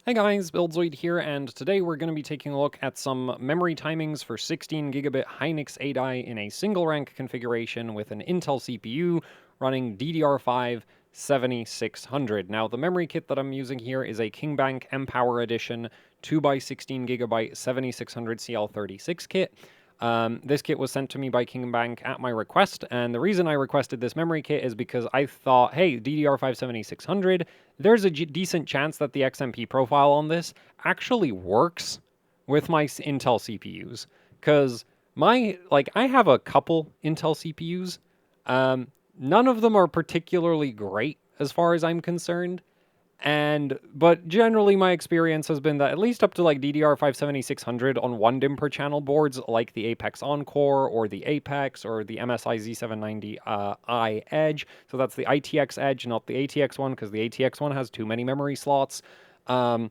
Hey guys, Buildzoid here, and today we're going to be taking a look at some memory timings for 16GB Hynix 8i in a single rank configuration with an Intel CPU running DDR5-7600. Now, the memory kit that I'm using here is a Kingbank M-Power Edition 2x16GB 7600 CL36 kit. This kit was sent to me by Kingbank at my request, and the reason I requested this memory kit is because I thought, hey, DDR5-7600, there's a decent chance that the XMP profile on this actually works with my Intel CPUs. Because I have a couple Intel CPUs. None of them are particularly great as far as I'm concerned. But generally my experience has been that at least up to like DDR5-7600 on 1 DIMM per channel boards like the Apex Encore or the Apex or the MSI Z790 I Edge. So that's the ITX Edge, not the ATX one, because the ATX one has too many memory slots. Yeah,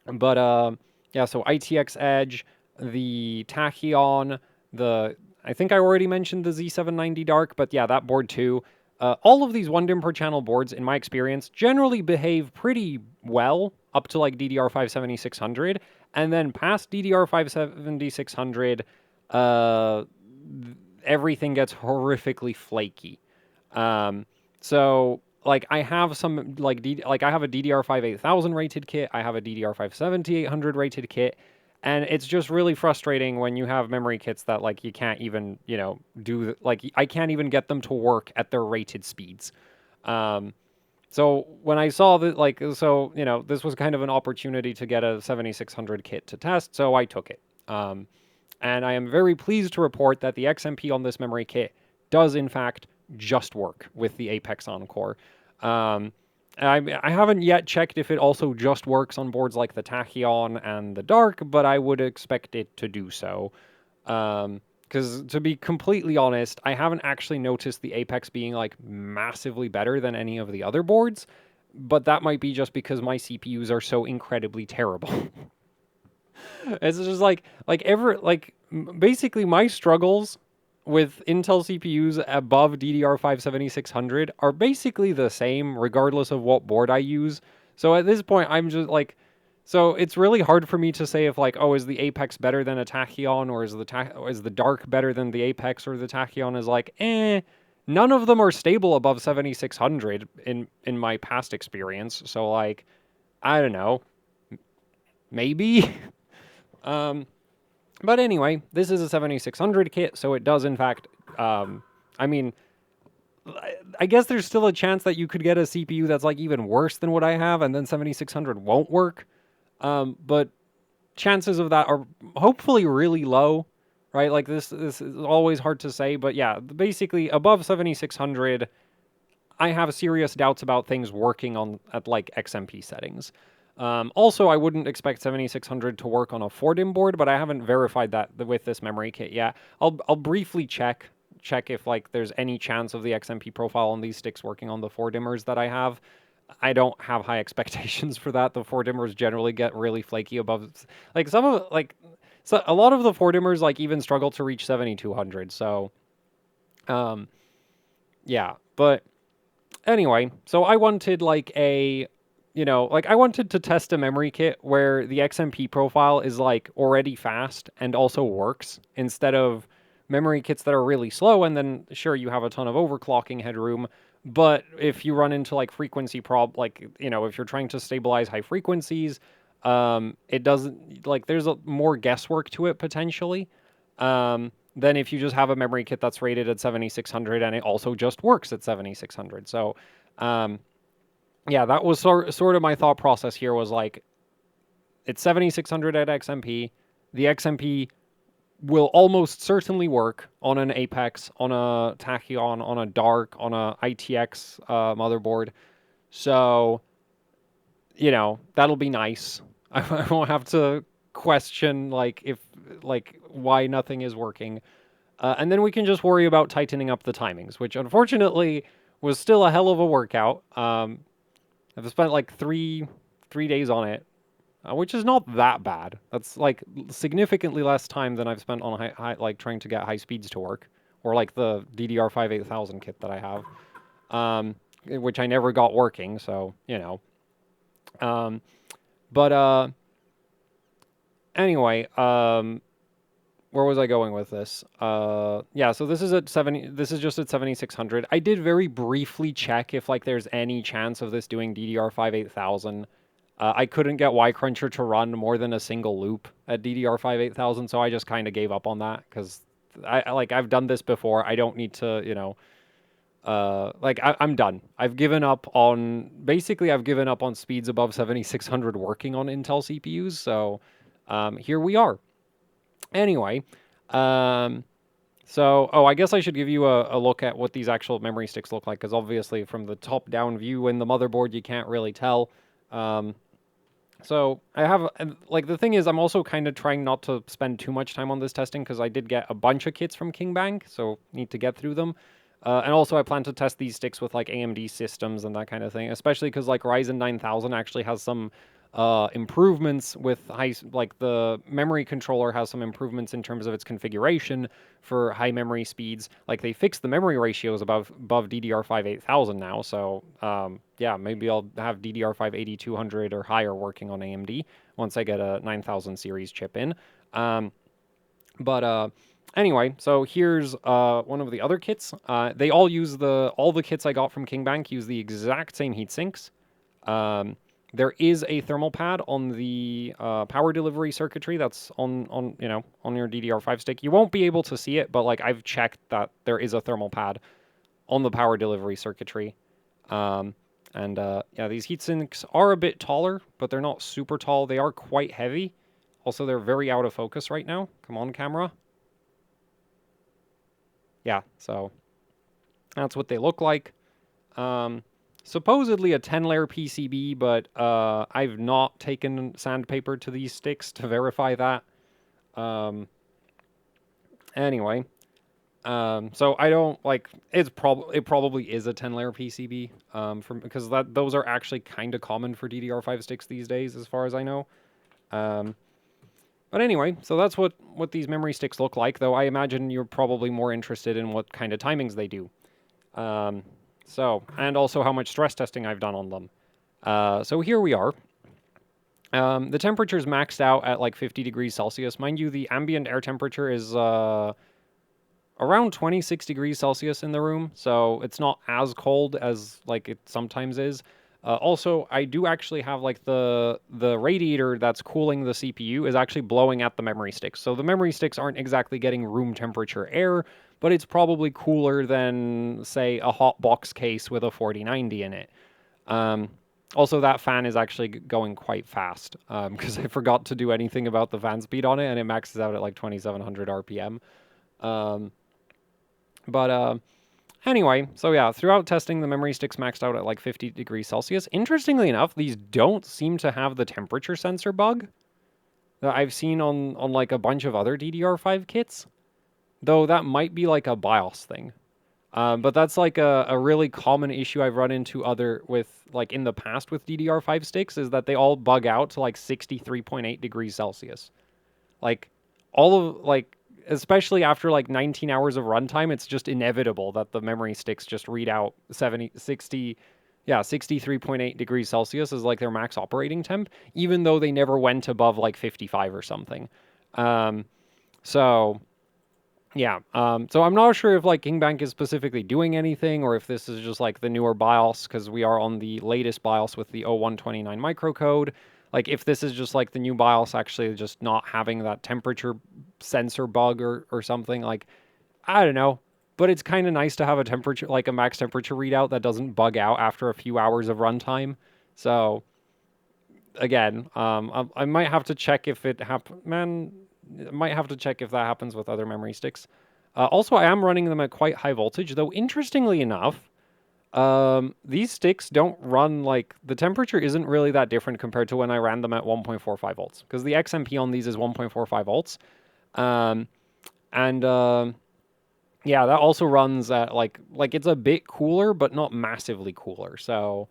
so ITX Edge, the Tachyon, I think I already mentioned the Z790 Dark, but yeah, that board too. All of these 1 DIMM per channel boards, in my experience, generally behave pretty well up to like DDR5 7600, and then past DDR5 7600, everything gets horrifically flaky. So like I have some I have a DDR5 8000 rated kit, I have a DDR5 7800 rated kit, and it's just really frustrating when you have memory kits that like you can't even, I can't even get them to work at their rated speeds. So when I saw that, this was kind of an opportunity to get a 7600 kit to test, so I took it. And I am very pleased to report that the XMP on this memory kit does, in fact, just work with the Apex Encore. I haven't yet checked if it also just works on boards like the Tachyon and the Dark, but I would expect it to do so. Because to be completely honest, I haven't actually noticed the Apex being like massively better than any of the other boards, but that might be just because my CPUs are so incredibly terrible. It's just basically my struggles with Intel CPUs above DDR5 7600 are basically the same regardless of what board I use. So at this point, I'm just like, so it's really hard for me to say if like, oh, is the Apex better than a Tachyon, or is the Dark better than the Apex, or the Tachyon is like, eh. None of them are stable above 7600 in my past experience. So like, I don't know, maybe. But anyway, this is a 7600 kit, so it does in fact, I mean, I guess there's still a chance that you could get a CPU that's like even worse than what I have, and then 7600 won't work. But chances of that are hopefully really low, right? Like this is always hard to say, but yeah, basically above 7600, I have serious doubts about things working on at like XMP settings. Also, I wouldn't expect 7600 to work on a 4-DIMM board, but I haven't verified that with this memory kit yet. I'll briefly check if like there's any chance of the XMP profile on these sticks working on the 4-dimmers that I have. I don't have high expectations for that. The 4-dimmers generally get really flaky above, like some of so a lot of the 4-dimmers like even struggle to reach 7200. So, yeah, but anyway, so I wanted I wanted to test a memory kit where the XMP profile is like already fast and also works, instead of memory kits that are really slow and then sure you have a ton of overclocking headroom, but if you run into like frequency if you're trying to stabilize high frequencies, it doesn't, like, there's more guesswork to it potentially. Than if you just have a memory kit that's rated at 7600 and it also just works at 7600. So, yeah, that was sort of my thought process here, was like, it's 7600 at XMP. The XMP will almost certainly work on an Apex, on a Tachyon, on a Dark, on a ITX motherboard. So, that'll be nice. I won't have to question why nothing is working. And then we can just worry about tightening up the timings, which unfortunately was still a hell of a workout. I've spent like three days on it, which is not that bad. That's like significantly less time than I've spent on like trying to get high speeds to work, or like the DDR5 8000 kit that I have, which I never got working. So. But anyway, where was I going with this? Yeah, so this is at 70, this is just at 7600. I did very briefly check if like there's any chance of this doing DDR5 8000. I couldn't get Y-Cruncher to run more than a single loop at DDR5 8000, so I just kind of gave up on that because I've done this before. I don't need to, I'm done. I've given up on speeds above 7600 working on Intel CPUs, so here we are. Anyway, I guess I should give you a look at what these actual memory sticks look like, because obviously from the top-down view in the motherboard, you can't really tell. So I have, like, the thing is, I'm also kind of trying not to spend too much time on this testing, because I did get a bunch of kits from Kingbank, so need to get through them. And also I plan to test these sticks with, like, AMD systems and that kind of thing, especially because, like, Ryzen 9000 actually has some improvements with the memory controller has some improvements in terms of its configuration for high memory speeds. Like, they fixed the memory ratios above DDR5 8000 now, so yeah, maybe I'll have DDR5 8200 or higher working on AMD once I get a 9000 series chip in. Anyway, so here's one of the other kits. They all use all the kits I got from Kingbank use the exact same heat sinks. There is a thermal pad on the power delivery circuitry that's on your DDR5 stick. You won't be able to see it, but like I've checked that there is a thermal pad on the power delivery circuitry. Yeah, these heat sinks are a bit taller, but they're not super tall. They are quite heavy. Also, they're very out of focus right now. Come on, camera. Yeah, so that's what they look like. Supposedly a 10-layer PCB, but I've not taken sandpaper to these sticks to verify that. Anyway, so I don't like it probably is a 10-layer PCB because those are actually kind of common for DDR5 sticks these days, as far as I know. But anyway, so that's what these memory sticks look like, though I imagine you're probably more interested in what kind of timings they do. And also how much stress testing I've done on them. So here we are. The temperature's maxed out at like 50 degrees Celsius. Mind you, the ambient air temperature is around 26 degrees Celsius in the room, so it's not as cold as like it sometimes is. Also, I do actually have like the radiator that's cooling the CPU is actually blowing at the memory sticks. So the memory sticks aren't exactly getting room temperature air, but it's probably cooler than, say, a hot box case with a 4090 in it. Also, that fan is actually going quite fast because I forgot to do anything about the fan speed on it, and it maxes out at like 2700 RPM. Anyway, so yeah, throughout testing, the memory sticks maxed out at like 50 degrees Celsius. Interestingly enough, these don't seem to have the temperature sensor bug that I've seen on like a bunch of other DDR5 kits, though that might be like a BIOS thing. But that's like a really common issue I've run into in the past with DDR5 sticks, is that they all bug out to like 63.8 degrees Celsius. Like especially after like 19 hours of runtime, it's just inevitable that the memory sticks just read out 63.8 degrees Celsius is like their max operating temp, even though they never went above like 55 or something. So I'm not sure if like Kingbank is specifically doing anything, or if this is just like the newer BIOS, because we are on the latest BIOS with the 0129 microcode. Like, if this is just like the new BIOS actually just not having that temperature sensor bug or something, like, I don't know. But it's kind of nice to have a temperature, like a max temperature readout that doesn't bug out after a few hours of runtime. So, again, I might have to check if it happens. Man, I might have to check if that happens with other memory sticks. Also, I am running them at quite high voltage, though interestingly enough, these sticks don't run like, the temperature isn't really that different compared to when I ran them at 1.45 volts, because the XMP on these is 1.45 volts. Yeah, that also runs at like it's a bit cooler, but not massively cooler. So,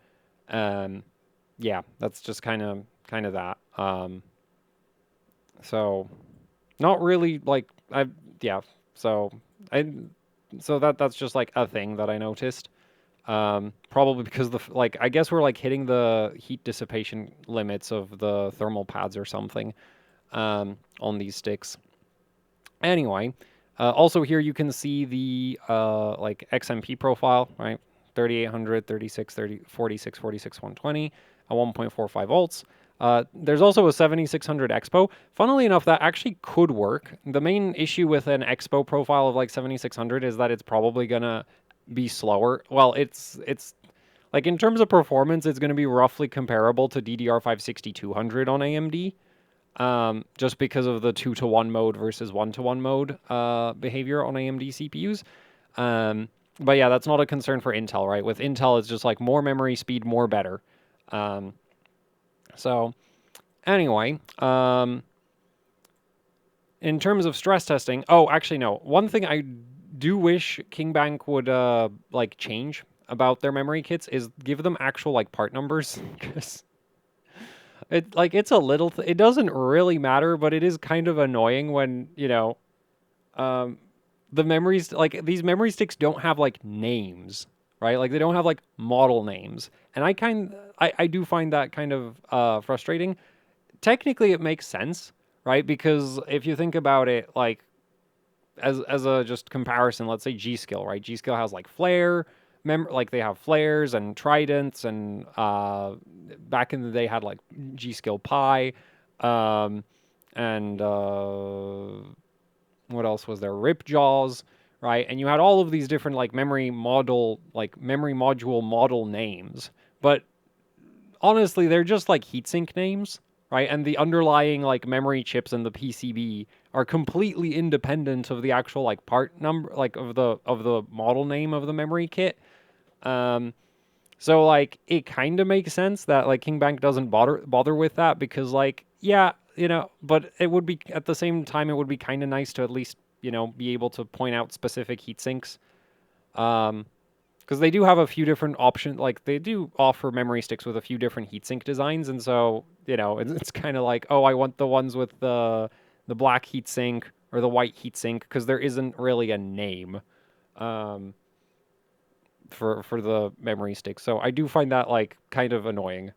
yeah, that's just kind of that. So not really like yeah. So that's just like a thing that I noticed. Probably because like I guess we're like hitting the heat dissipation limits of the thermal pads or something on these sticks. Anyway, also here you can see the like XMP profile, right? 3800, 36, 30, 46, 46, 120 at 1.45 volts. There's also a 7600 Expo. Funnily enough, that actually could work. The main issue with an Expo profile of like 7600 is that it's probably gonna be slower. Well, it's like in terms of performance, it's gonna be roughly comparable to DDR5-6200 on AMD. Just because of the 2-to-1 mode versus 1-to-1 mode behavior on AMD CPUs. But yeah, that's not a concern for Intel, right? With Intel, it's just like more memory speed, more better. So anyway, in terms of stress testing, oh, actually no. One thing I do wish Kingbank would like change about their memory kits is give them actual like part numbers, because it's a little it doesn't really matter, but it is kind of annoying when, you know, the memories, like these memory sticks don't have like names, right? Like they don't have like model names. And I do find that kind of frustrating. Technically it makes sense, right? Because if you think about it, like as a just comparison, let's say G-Skill, right? G-Skill has like flare, like they have flares and tridents, and back in the day had like G-Skill Pi, and what else was there? Rip jaws, right? And you had all of these different like memory module model names, but honestly, they're just like heatsink names, right? And the underlying like memory chips and the PCB are completely independent of the actual like part number, like of the model name of the memory kit. So like it kind of makes sense that like Kingbank doesn't bother with that, because like yeah, you know, but it would be at the same time it would be kind of nice to at least, you know, be able to point out specific heat sinks. Because they do have a few different options, like they do offer memory sticks with a few different heatsink designs, and so, you know, it's kind of like, oh, I want the ones with the black heatsink or the white heatsink, because there isn't really a name for the memory stick. So I do find that like kind of annoying.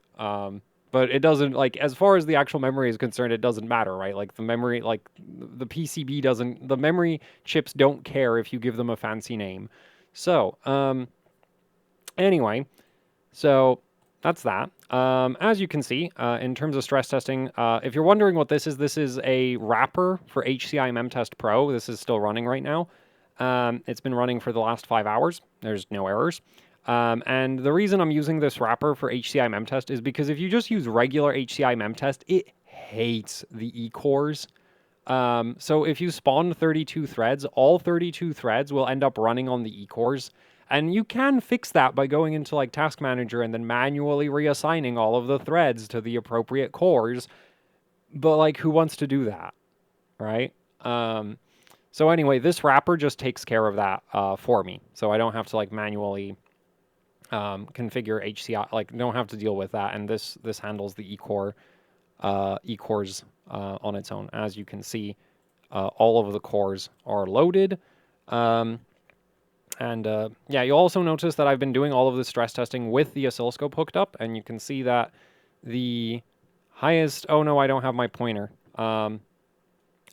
But it doesn't, like, as far as the actual memory is concerned, it doesn't matter, right? Like the memory, like the PCB doesn't, the memory chips don't care if you give them a fancy name. So, anyway, so that's that. As you can see, in terms of stress testing, if you're wondering what this is a wrapper for HCI MemTest Pro. This is still running right now. It's been running for the last 5 hours. There's no errors. And the reason I'm using this wrapper for HCI MemTest is because if you just use regular HCI MemTest, it hates the E-cores. So if you spawn 32 threads, all 32 threads will end up running on the E-cores. And you can fix that by going into like Task Manager and then manually reassigning all of the threads to the appropriate cores. But like, who wants to do that, right? So anyway, this wrapper just takes care of that for me. So I don't have to like manually configure HCI, like don't have to deal with that. And this handles the E-cores on its own. As you can see, all of the cores are loaded. Yeah, you'll also notice that I've been doing all of the stress testing with the oscilloscope hooked up, and you can see that the highest, oh no, I don't have my pointer.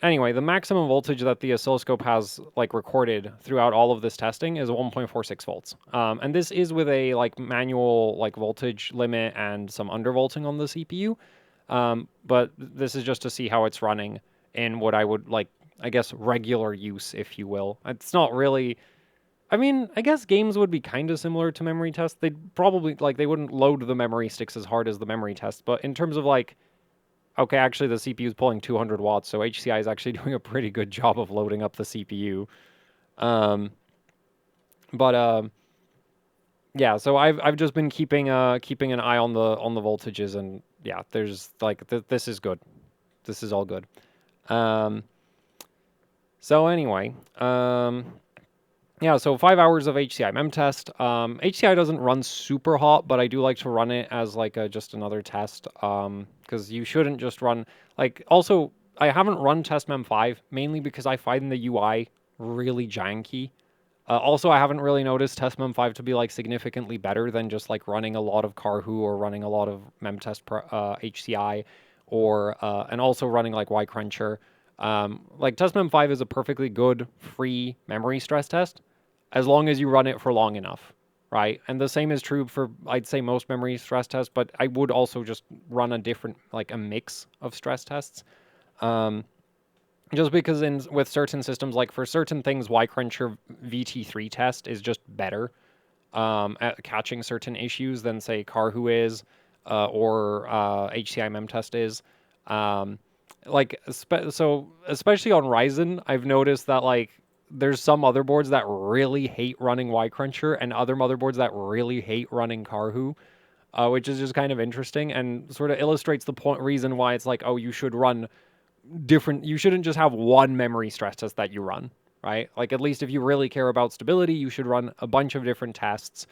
Anyway, the maximum voltage that the oscilloscope has like recorded throughout all of this testing is 1.46 volts. And this is with a like manual like voltage limit and some undervolting on the CPU. But this is just to see how it's running in what I would like, I guess, regular use, if you will. It's not really, I mean, I guess games would be kind of similar to memory tests. They'd probably, like, they wouldn't load the memory sticks as hard as the memory test. But in terms of, like, okay, actually the CPU is pulling 200 watts, so HCI is actually doing a pretty good job of loading up the CPU. Yeah, so I've just been keeping an eye on the voltages, and yeah, there's, like, this is good. This is all good. So anyway, yeah, so 5 hours of HCI MemTest. HCI doesn't run super hot, but I do like to run it as like just another test, because you shouldn't just run, like, also, I haven't run test mem 5, mainly because I find the UI really janky. Also, I haven't really noticed TestMem5 to be like significantly better than just like running a lot of Carhu or running a lot of memtest HCI, or and also running like YCruncher. Like TestMem5 is a perfectly good free memory stress test as long as you run it for long enough, right? And the same is true for, I'd say, most memory stress tests, but I would also just run a different, like a mix of stress tests. Um, just because with certain systems, like for certain things, YCruncher VT3 test is just better at catching certain issues than, say, Carhu is, or HCI memtest is. Um, so especially on Ryzen, I've noticed that like there's some motherboards that really hate running YCruncher and other motherboards that really hate running Carhu, which is just kind of interesting and sort of illustrates the reason why it's like, oh, you should run different. You shouldn't just have one memory stress test that you run, right? Like, at least if you really care about stability, you should run a bunch of different tests.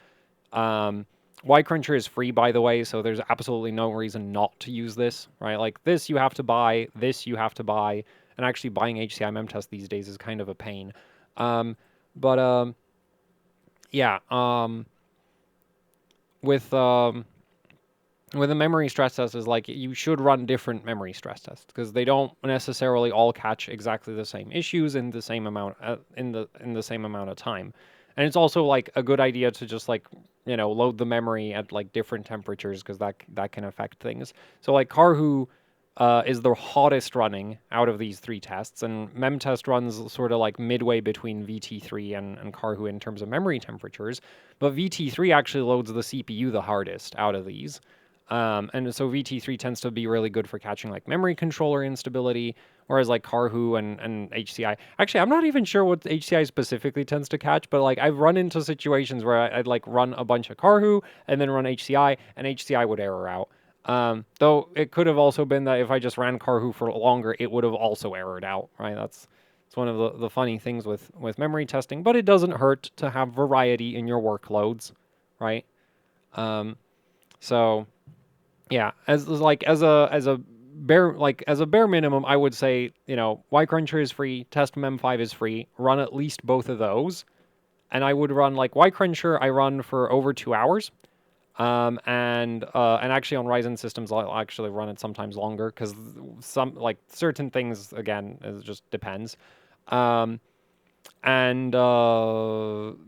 YCruncher is free, by the way, so there's absolutely no reason not to use this, right? Like, this you have to buy, this you have to buy, and actually buying HCI memtest these days is kind of a pain. Um, but yeah, with with a memory stress test is like you should run different memory stress tests because they don't necessarily all catch exactly the same issues in the same amount in the same amount of time. And it's also like a good idea to just like, load the memory at like different temperatures because that can affect things. So like Carhu is the hottest running out of these three tests, and memtest runs sort of like midway between VT3 and Carhu in terms of memory temperatures, but VT3 actually loads the CPU the hardest out of these. And so VT3 tends to be really good for catching like memory controller instability, whereas like Carhu and HCI. Actually, I'm not even sure what HCI specifically tends to catch, but like I've run into situations where I'd like run a bunch of Carhu and then run HCI, and HCI would error out. Though it could have also been that if I just ran Carhu for longer, it would have also errored out, right? It's one of the funny things with memory testing, but it doesn't hurt to have variety in your workloads, right? Um, so yeah, as a bare minimum, I would say, YCruncher is free, TestMem5 is free. Run at least both of those, and I would run like YCruncher. I run for over 2 hours, and actually on Ryzen systems, I'll actually run it sometimes longer because some like certain things again, it just depends. Um, and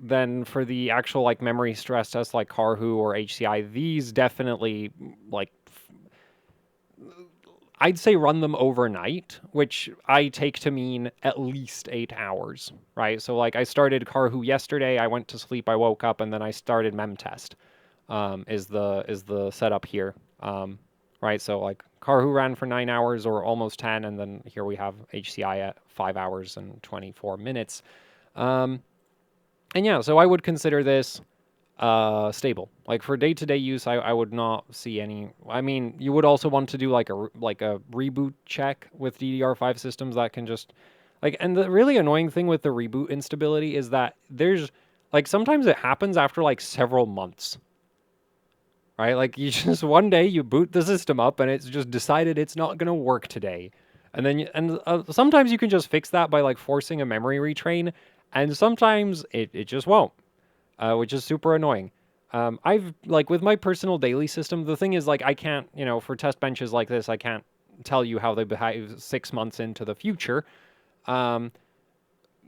then for the actual like memory stress tests like Carhu or HCI, these definitely like I'd say run them overnight, which I take to mean at least 8 hours, right? So like I started Carhu yesterday, I went to sleep, I woke up, and then I started memtest. Is the setup here, right? So like Carhu ran for 9 hours or almost 10, and then here we have HCI at 5 hours and 24 minutes. And yeah, so I would consider this stable. Like for day-to-day use, I would not see any. I mean, you would also want to do like a reboot check with DDR5 systems that can just like. And the really annoying thing with the reboot instability is that there's like sometimes it happens after like several months, right? Like you just one day you boot the system up and it's just decided it's not gonna work today, and then sometimes you can just fix that by like forcing a memory retrain, and sometimes it just won't, which is super annoying. I've like with my personal daily system, the thing is like I can't, for test benches like this, I can't tell you how they behave 6 months into the future. Um,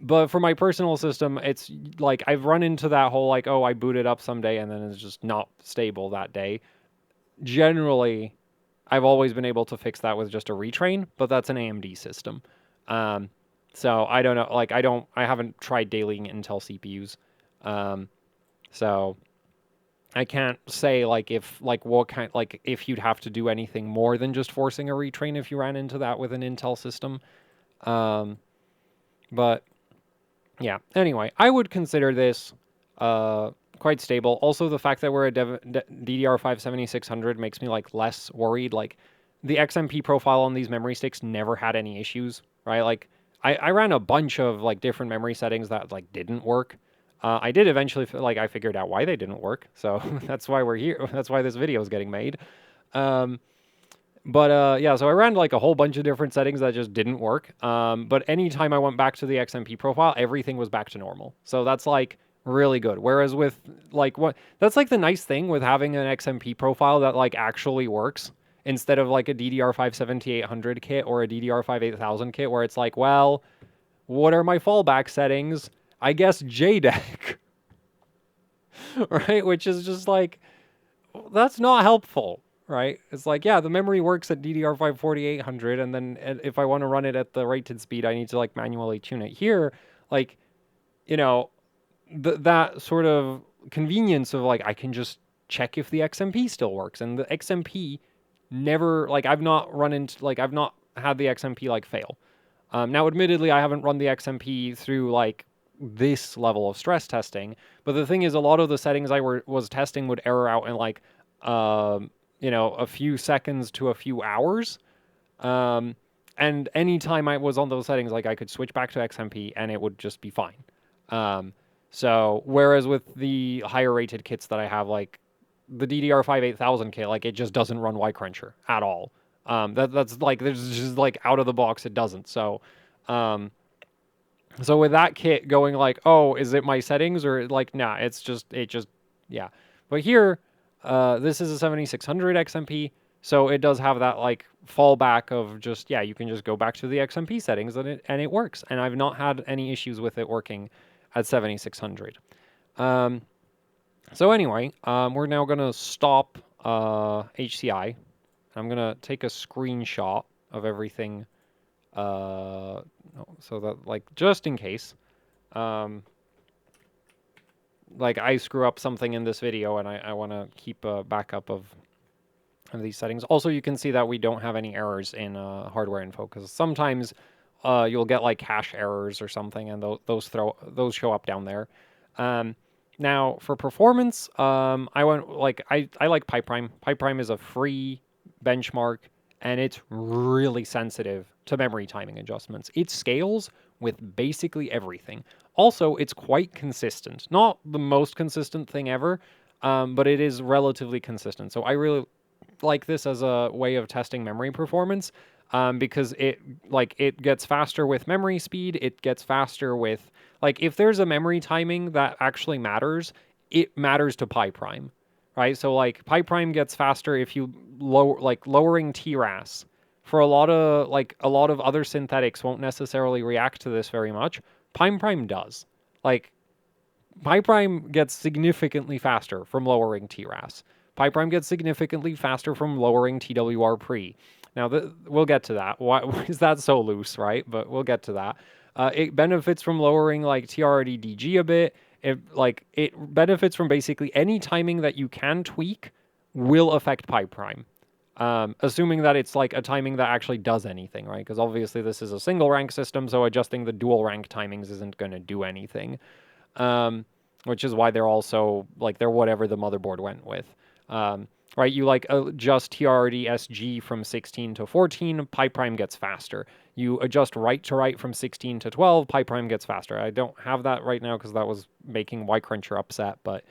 but for my personal system, it's like I've run into that whole like, oh, I boot it up someday and then it's just not stable that day. Generally, I've always been able to fix that with just a retrain, but that's an AMD system. Um, so I don't know, like I haven't tried dailying Intel CPUs. So I can't say like if like what kind like if you'd have to do anything more than just forcing a retrain if you ran into that with an Intel system. Um, but yeah, anyway, I would consider this quite stable. Also, the fact that we're a DDR5-7600 makes me like less worried. Like the XMP profile on these memory sticks never had any issues, right? Like I ran a bunch of like different memory settings that like didn't work. I did eventually like I figured out why they didn't work, so that's why we're here. That's why this video is getting made. Um, But yeah, so I ran like a whole bunch of different settings that just didn't work. But anytime I went back to the XMP profile, everything was back to normal. So that's like really good. Whereas with like that's like the nice thing with having an XMP profile that like actually works instead of like a DDR5-7800 kit or a DDR5-8000 kit where it's like, well, what are my fallback settings? I guess JDEC, right? Which is just like, that's not helpful, right? It's like, yeah, the memory works at DDR5 4800, and then if I want to run it at the rated speed, I need to like manually tune it. Here, like, you know, that sort of convenience of like, I can just check if the XMP still works, and the XMP never, like, I've not run into, like, I've not had the XMP like fail. Now, admittedly, I haven't run the XMP through like this level of stress testing, but the thing is, a lot of the settings I was testing would error out in like, a few seconds to a few hours. And anytime I was on those settings, like I could switch back to XMP and it would just be fine. So whereas with the higher rated kits that I have, like the DDR5 8000 kit, like it just doesn't run Y Cruncher at all. That's like, there's just like out of the box, it doesn't. So with that kit going like, oh, is it my settings or like, nah, yeah. But here, this is a 7600 XMP, so it does have that like fallback of just, yeah, you can just go back to the XMP settings and it works. And I've not had any issues with it working at 7600. So anyway, we're now gonna stop HCI. I'm gonna take a screenshot of everything, so that like just in case, like I screw up something in this video and I want to keep a backup of these settings. Also, you can see that we don't have any errors in hardware info because sometimes you'll get like cache errors or something, and those show up down there. Now for performance, I like PipePrime. PipePrime is a free benchmark, and it's really sensitive to memory timing adjustments. It scales with basically everything. Also, it's quite consistent. Not the most consistent thing ever, but it is relatively consistent. So I really like this as a way of testing memory performance, because it gets faster with memory speed. It gets faster with, like, if there's a memory timing that actually matters, it matters to PiPrime, right? So like PiPrime gets faster if you lowering TRAS. For a lot of other synthetics won't necessarily react to this very much. PiPrime does. Like, PiPrime gets significantly faster from lowering TRAS. PiPrime gets significantly faster from lowering TWR pre. Now, we'll get to that. Why is that so loose, right? But we'll get to that. It benefits from lowering like TRDDG a bit. It benefits from basically any timing that you can tweak will affect PiPrime. Assuming that it's like a timing that actually does anything, right? Because obviously this is a single rank system, so adjusting the dual rank timings isn't going to do anything. Which is why they're also like, they're whatever the motherboard went with. Right, you like adjust TRD-SG from 16 to 14, PiPrime gets faster. You adjust right to right from 16 to 12, PiPrime gets faster. I don't have that right now because that was making Y Cruncher upset, but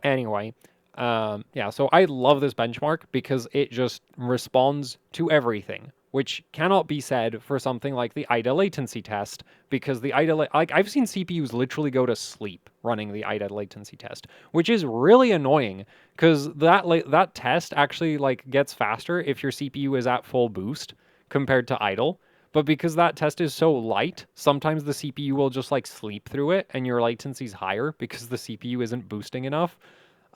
anyway, yeah, so I love this benchmark because it just responds to everything, which cannot be said for something like the IDA latency test, because the IDA, like, I've seen CPUs literally go to sleep running the IDA latency test, which is really annoying because that test actually like gets faster if your CPU is at full boost compared to idle. But because that test is so light, sometimes the CPU will just like sleep through it and your latency's higher because the CPU isn't boosting enough.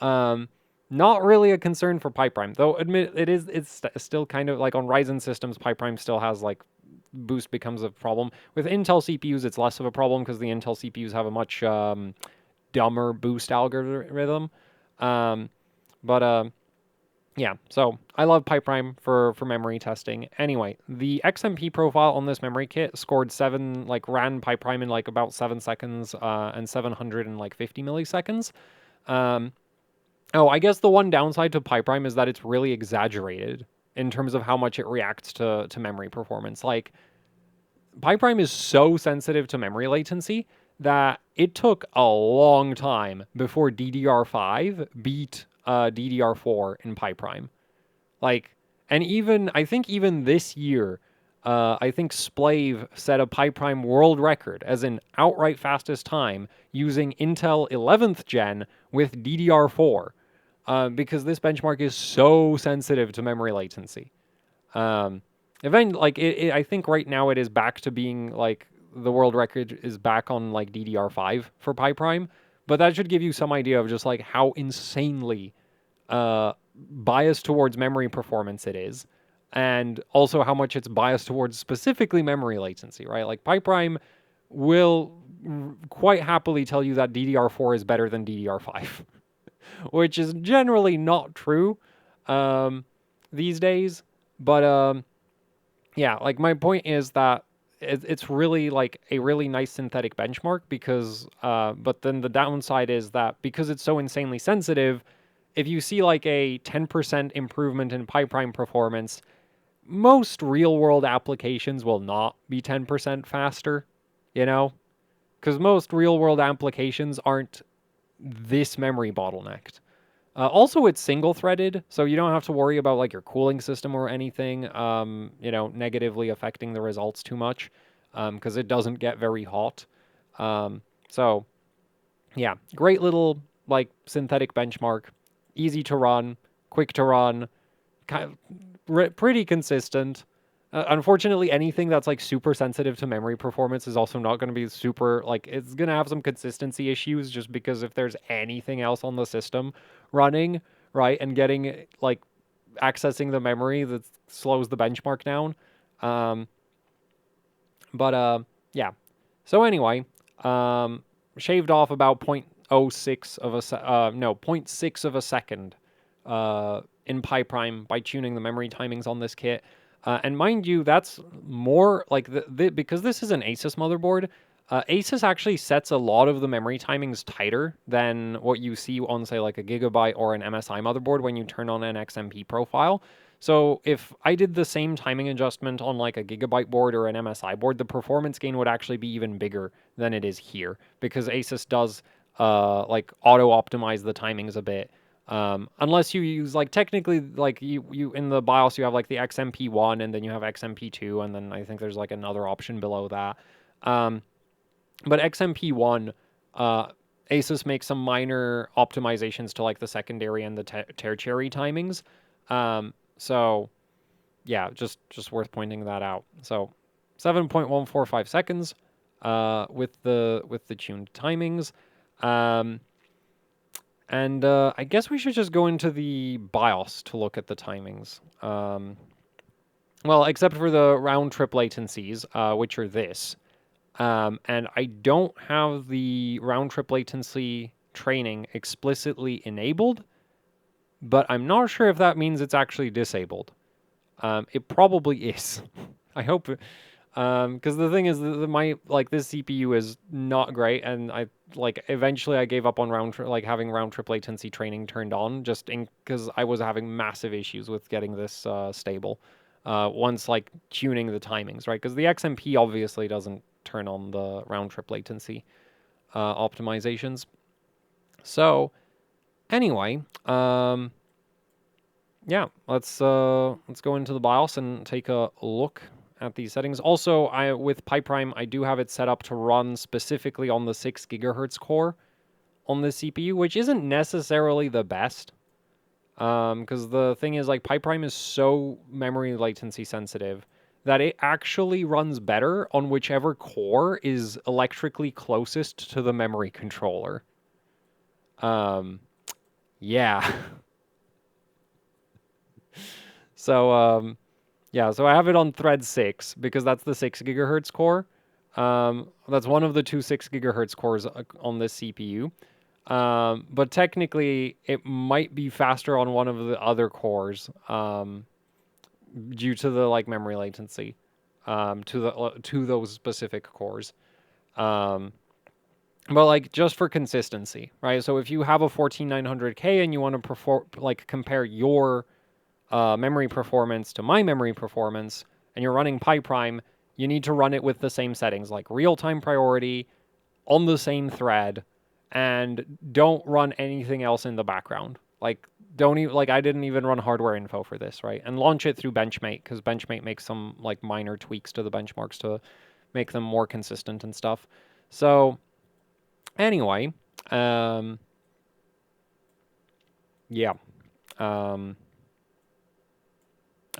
Not really a concern for PiPrime, though. Admit it's still kind of like on Ryzen systems, PiPrime still has like boost becomes a problem. With Intel CPUs, it's less of a problem because the Intel CPUs have a much dumber boost algorithm. Yeah, so I love PiPrime for memory testing. Anyway, the XMP profile on this memory kit scored ran PiPrime in like about 7 seconds, and 750 milliseconds. Oh, I guess the one downside to PiPrime is that it's really exaggerated in terms of how much it reacts to memory performance. Like, PiPrime is so sensitive to memory latency that it took a long time before DDR5 beat DDR4 in PiPrime. Like, and even, I think even this year, I think Splave set a PyPrime world record as an outright fastest time using Intel 11th gen with DDR4, because this benchmark is so sensitive to memory latency. Event like I think right now it is back to being like the world record is back on like DDR5 for PyPrime, but that should give you some idea of just like how insanely biased towards memory performance it is, and also how much it's biased towards specifically memory latency, right? Like PyPrime will quite happily tell you that DDR4 is better than DDR5, which is generally not true these days. But yeah, like my point is that it's really like a really nice synthetic benchmark because, but then the downside is that because it's so insanely sensitive, if you see like a 10% improvement in PyPrime performance, most real world applications will not be 10% faster, you know? Because most real world applications aren't this memory bottlenecked. Also, it's single threaded, so you don't have to worry about like your cooling system or anything, negatively affecting the results too much, because it doesn't get very hot. So, yeah, great little like synthetic benchmark, easy to run, quick to run, kind of pretty consistent. Unfortunately, anything that's like super sensitive to memory performance is also not going to be super, like, it's going to have some consistency issues just because if there's anything else on the system running, right, and getting like accessing the memory that slows the benchmark down. Um, yeah. So anyway, shaved off about 0.06 of a no, 0.6 of a second in PyPrime by tuning the memory timings on this kit. And mind you, that's more like because this is an ASUS motherboard. ASUS actually sets a lot of the memory timings tighter than what you see on, say, like a Gigabyte or an MSI motherboard when you turn on an XMP profile. So if I did the same timing adjustment on like a Gigabyte board or an MSI board, the performance gain would actually be even bigger than it is here because ASUS does like auto optimize the timings a bit. Unless you use like technically like you in the BIOS you have like the XMP1 and then you have XMP2 and then I think there's like another option below that. But XMP1, ASUS makes some minor optimizations to like the secondary and the tertiary timings. So yeah, just worth pointing that out. So 7.145 seconds with the tuned timings. And I guess we should just go into the BIOS to look at the timings. Well, except for the round trip latencies, which are this. And I don't have the round trip latency training explicitly enabled, but I'm not sure if that means it's actually disabled. It probably is. I hope, because the thing is, this CPU is not great, and eventually I gave up on having round trip latency training turned on, just because I was having massive issues with getting this stable. Once like tuning the timings, right? Because the XMP obviously doesn't turn on the round trip latency optimizations. So anyway, yeah, let's go into the BIOS and take a look at these settings. Also, with PyPrime, I do have it set up to run specifically on the 6 gigahertz core on the CPU, which isn't necessarily the best. Because the thing is, like, PyPrime is so memory latency sensitive that it actually runs better on whichever core is electrically closest to the memory controller. Yeah. So, yeah, so I have it on thread 6 because that's the 6 gigahertz core. That's one of the two 6 gigahertz cores on this CPU. But technically, it might be faster on one of the other cores due to the like memory latency to those specific cores. But like just for consistency, right? So if you have a 14900K and you want to compare your memory performance to my memory performance, and you're running PyPrime, you need to run it with the same settings, like real-time priority, on the same thread, and don't run anything else in the background. Like, don't even, like, I didn't even run hardware info for this, right? And launch it through Benchmate, because Benchmate makes some, like, minor tweaks to the benchmarks to make them more consistent and stuff. So, anyway, yeah.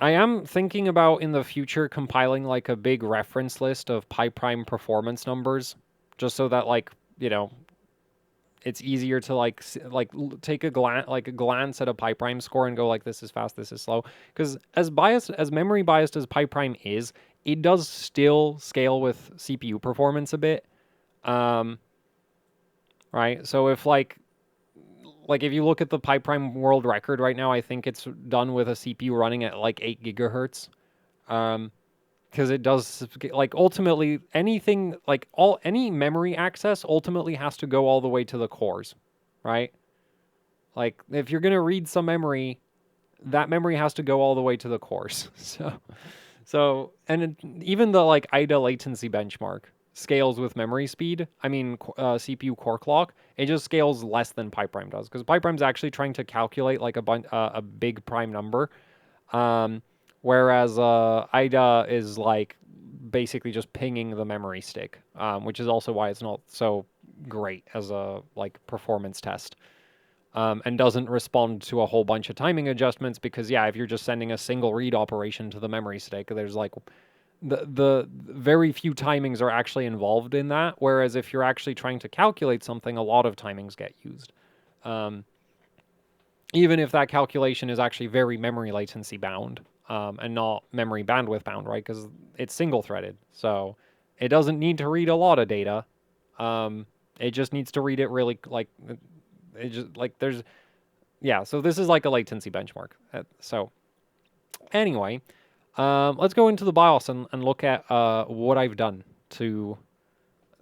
I am thinking about in the future compiling like a big reference list of pi prime performance numbers, just so that like, you know, it's easier to like take a glance at a pi prime score and go like, this is fast, this is slow. Because as memory biased as pi prime is, it does still scale with CPU performance a bit. Right? So if like if you look at the pi prime world record right now, I think it's done with a CPU running at like 8 gigahertz. Because it does, like, ultimately anything, like any memory access ultimately has to go all the way to the cores, right? Like if you're gonna read some memory, that memory has to go all the way to the cores. Even the like IDA latency benchmark scales with memory speed. I mean, CPU core clock. It just scales less than pi prime does, because pi prime's actually trying to calculate like a big prime number. Whereas IDA is like basically just pinging the memory stick, which is also why it's not so great as a like performance test, and doesn't respond to a whole bunch of timing adjustments, because yeah, if you're just sending a single read operation to the memory stick, there's like the very few timings are actually involved in that, whereas if you're actually trying to calculate something, a lot of timings get used. Even if that calculation is actually very memory latency bound, and not memory bandwidth bound, right? Because it's single threaded. So it doesn't need to read a lot of data. It just needs to read it really, like, it just, like, there's, yeah, so this is like a latency benchmark. So anyway, let's go into the BIOS and look at what I've done to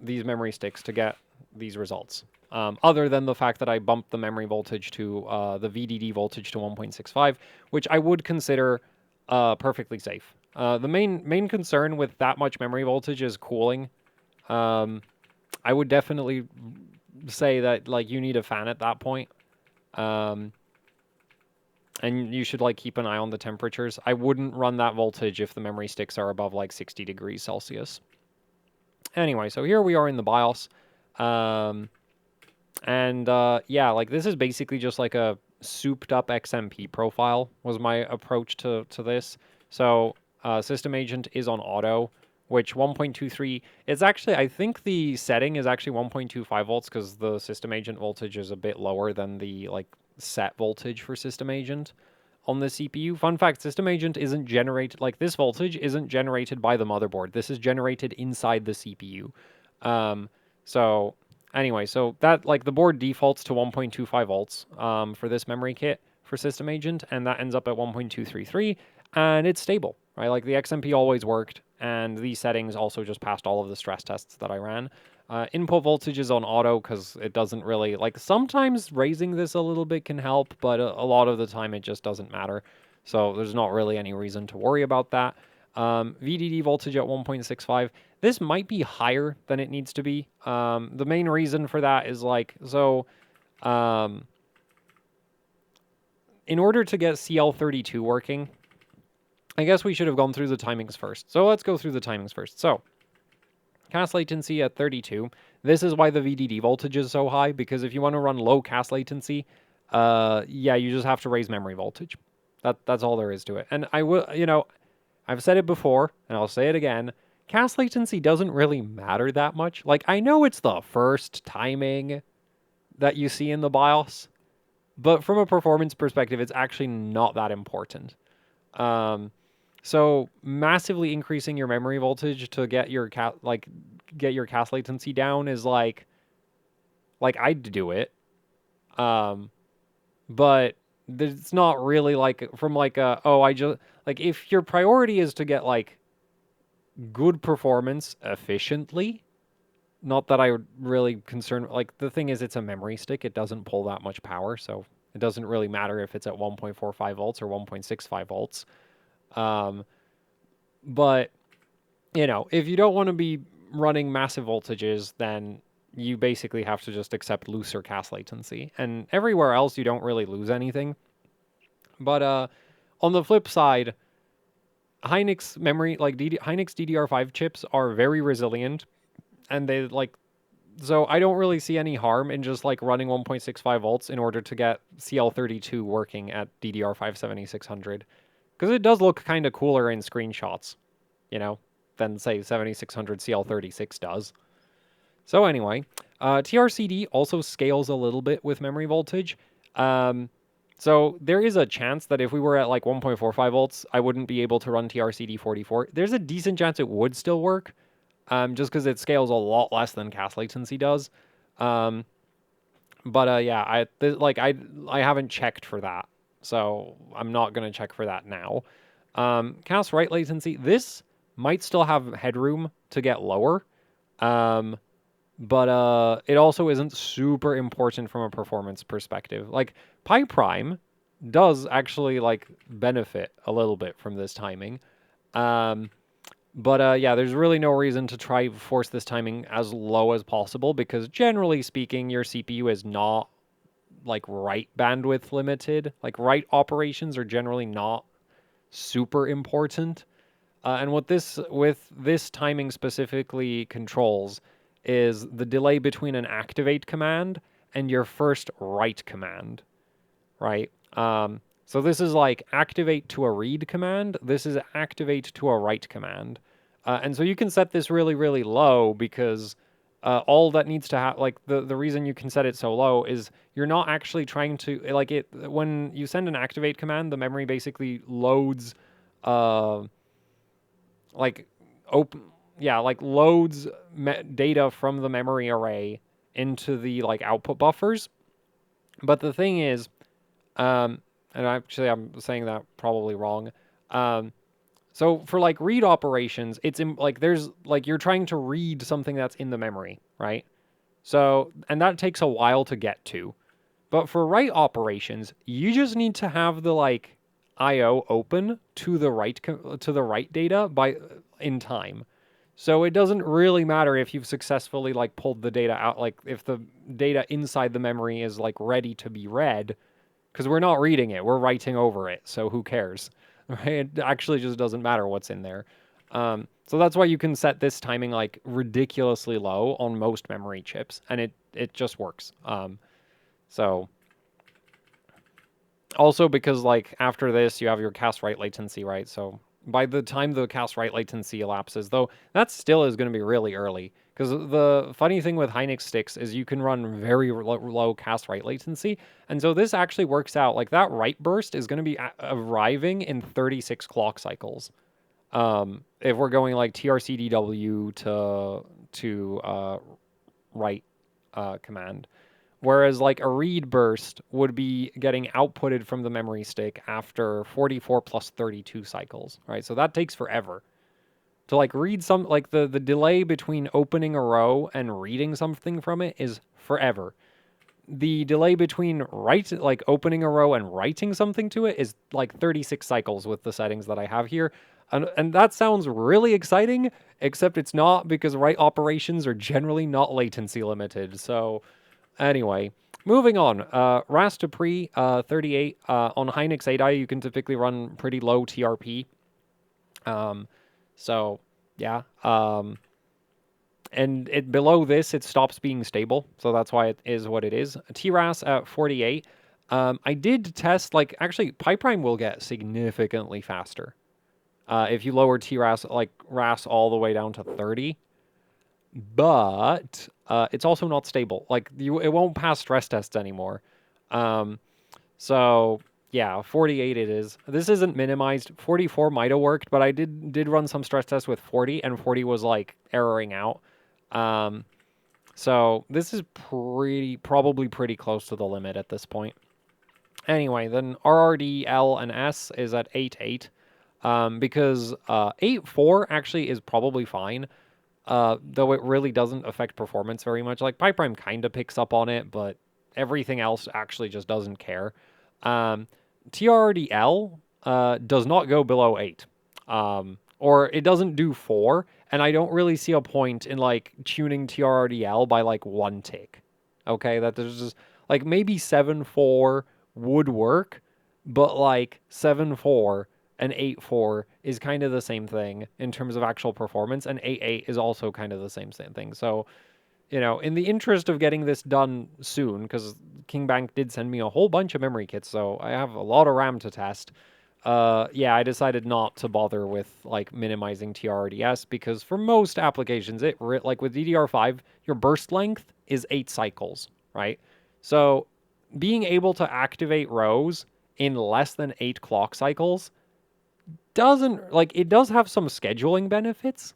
these memory sticks to get these results. Other than the fact that I bumped the memory voltage to the VDD voltage to 1.65, which I would consider perfectly safe. The main concern with that much memory voltage is cooling. I would definitely say that like you need a fan at that point. And you should like keep an eye on the temperatures. I wouldn't run that voltage if the memory sticks are above like 60 degrees Celsius. Anyway, so here we are in the BIOS. Yeah, like this is basically just like a souped up XMP profile was my approach to this. So system agent is on auto, which 1.23, it's actually, I think the setting is actually 1.25 volts because the system agent voltage is a bit lower than the like set voltage for system agent on the CPU. Fun fact, system agent isn't generated, like this voltage isn't generated by the motherboard. This is generated inside the CPU. So anyway, so that, like, the board defaults to 1.25 volts for this memory kit for system agent, and that ends up at 1.233, and it's stable, right? Like the XMP always worked, and these settings also just passed all of the stress tests that I ran. Input voltage is on auto because it doesn't really, like, sometimes raising this a little bit can help, but a lot of the time it just doesn't matter. So there's not really any reason to worry about that. VDD voltage at 1.65. This might be higher than it needs to be. The main reason for that is like, so in order to get CL32 working, I guess we should have gone through the timings first. So let's go through the timings first. So cast latency at 32. This is why the VDD voltage is so high, because if you want to run low cast latency, yeah, you just have to raise memory voltage. That's all there is to it. And I will, you know, I've said it before, and I'll say it again, cast latency doesn't really matter that much. Like, I know it's the first timing that you see in the BIOS, but from a performance perspective, it's actually not that important. So massively increasing your memory voltage to get your cast latency down is like I'd do it. But it's not really like from like like if your priority is to get like good performance efficiently, not that I would really concern, like the thing is it's a memory stick, it doesn't pull that much power, so it doesn't really matter if it's at 1.45 volts or 1.65 volts. But you know, if you don't want to be running massive voltages, then you basically have to just accept looser cast latency. And everywhere else, you don't really lose anything. But on the flip side, Hynix memory, like Hynix DDR5 chips are very resilient, and they like, so I don't really see any harm in just like running 1.65 volts in order to get CL32 working at DDR5 7600, because it does look kind of cooler in screenshots, you know, than say 7600 CL36 does. So anyway, TRCD also scales a little bit with memory voltage. So there is a chance that if we were at like 1.45 volts, I wouldn't be able to run TRCD 44. There's a decent chance it would still work, just because it scales a lot less than CAS latency does. But yeah, I haven't checked for that, so I'm not gonna check for that now. CAS write latency, this might still have headroom to get lower. But it also isn't super important from a performance perspective. Like Pi Prime does actually like benefit a little bit from this timing. But yeah, there's really no reason to try force this timing as low as possible, because generally speaking, your CPU is not like write bandwidth limited. Like write operations are generally not super important. And what with this timing specifically controls is the delay between an activate command and your first write command, right? So this is like activate to a read command. This is activate to a write command. And so you can set this really, really low, because all that needs to have, like the reason you can set it so low is you're not actually trying to, like it, when you send an activate command, the memory basically loads, like open, yeah, like loads data from the memory array into the like output buffers. But the thing is, and actually I'm saying that probably wrong. So for like read operations, it's like there's like you're trying to read something that's in the memory, right? So, and that takes a while to get to. But for write operations, you just need to have the like IO open to the write data by in time. So it doesn't really matter if you've successfully like pulled the data out, like if the data inside the memory is like ready to be read, because we're not reading it, we're writing over it. So who cares? Right? It actually just doesn't matter what's in there. So that's why you can set this timing like ridiculously low on most memory chips, and it just works. So also because like after this you have your CAS write latency, right? So by the time the CAS write latency elapses, though that still is going to be really early, because the funny thing with Hynix sticks is you can run very low CAS write latency, and so this actually works out like that write burst is going to be arriving in 36 clock cycles. If we're going like TRCDW to write command. Whereas like a read burst would be getting outputted from the memory stick after 44 plus 32 cycles, right? So that takes forever. To like read some, like the delay between opening a row and reading something from it is forever. The delay between like opening a row and writing something to it is like 36 cycles with the settings that I have here. And that sounds really exciting, except it's not, because write operations are generally not latency limited. So anyway, moving on. RAS to pre 38 on Hynix 8i, you can typically run pretty low TRP. So yeah. And below this, it stops being stable. So that's why it is what it is. TRAS at 48. I did test, like, actually, Pi Prime will get significantly faster if you lower TRAS, like, RAS all the way down to 30. But it's also not stable. Like, it won't pass stress tests anymore. So, yeah, 48 it is. This isn't minimized. 44 might have worked, but I did run some stress tests with 40, and 40 was, like, erroring out. So this is probably pretty close to the limit at this point. Anyway, then RRD, L, and S is at 8.8, because 8.4 actually is probably fine, though it really doesn't affect performance very much. Like, Pi Prime kind of picks up on it, but everything else actually just doesn't care. TRRDL does not go below 8. Or it doesn't do 4, and I don't really see a point in, like, tuning TRRDL by, like, 1 tick. Okay, that there's just, like, maybe 7.4 would work, but like 7.4 and 8.4 is kind of the same thing in terms of actual performance, and 8.8 is also kind of the same thing. So, in the interest of getting this done soon, because Kingbank did send me a whole bunch of memory kits, so I have a lot of RAM to test. Yeah, I decided not to bother with like minimizing TRRDS because for most applications, like with DDR5, your burst length is 8 cycles, right? So being able to activate rows in less than 8 clock cycles doesn't like it does have some scheduling benefits.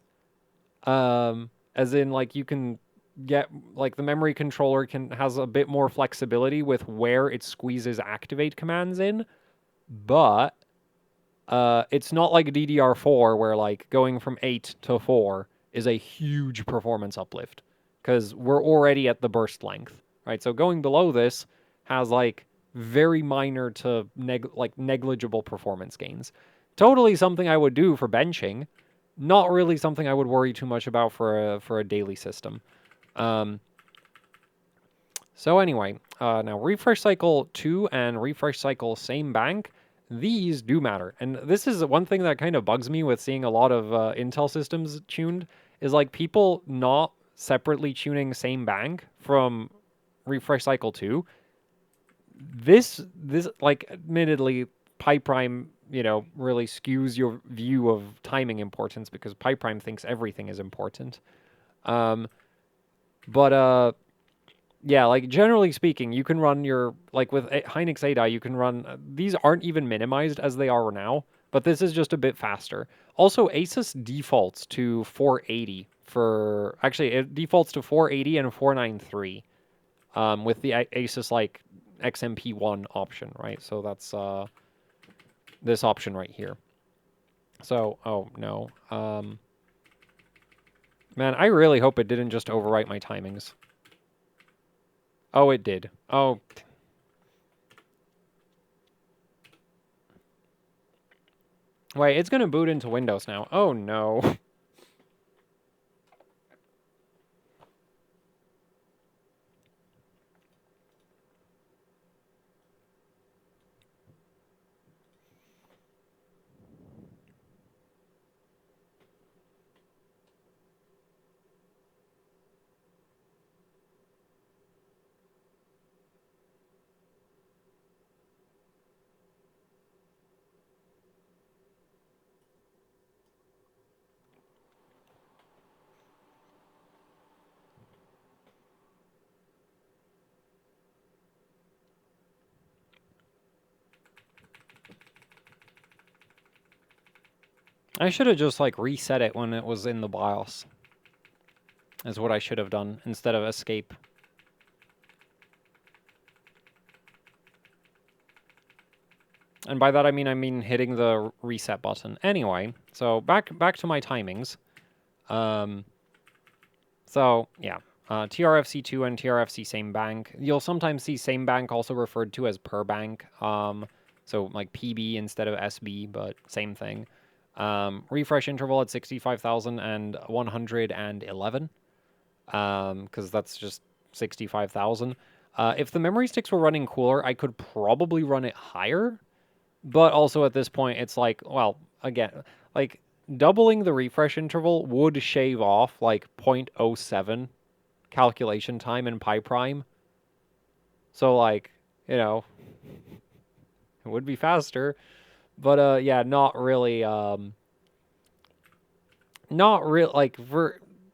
As in like you can get like the memory controller has a bit more flexibility with where it squeezes activate commands in, but it's not like DDR4 where like going from 8 to 4 is a huge performance uplift because we're already at the burst length, right? So going below this has like very minor to negligible performance gains. Totally something I would do for benching, not really something I would worry too much about for a daily system. So anyway, now refresh cycle 2 and refresh cycle same bank, these do matter. And this is one thing that kind of bugs me with seeing a lot of Intel systems tuned, is like people not separately tuning same bank from refresh cycle 2. This like admittedly PyPrime, really skews your view of timing importance because PyPrime thinks everything is important. But yeah, like generally speaking, you can run like with Hynix ADI, you can run, these aren't even minimized as they are now, but this is just a bit faster. Also, ASUS defaults to 480 actually, it defaults to 480 and 493 with the ASUS like XMP1 option, right? So that's this option right here. So, oh no. Man, I really hope it didn't just overwrite my timings. Oh, it did. Oh. Wait, it's going to boot into Windows now. Oh, no. I should have just, like, reset it when it was in the BIOS. Is what I should have done, instead of escape. And by that I mean hitting the reset button. Anyway, so back to my timings. So, yeah. TRFC2 and TRFC same bank. You'll sometimes see same bank also referred to as per bank. So, like PB instead of SB, but same thing. Refresh interval at 65,111. Because that's just 65,000. If the memory sticks were running cooler, I could probably run it higher. But also at this point, it's like, well, again, like doubling the refresh interval would shave off like 0.07 calculation time in PyPrime. So like, it would be faster. But yeah, not really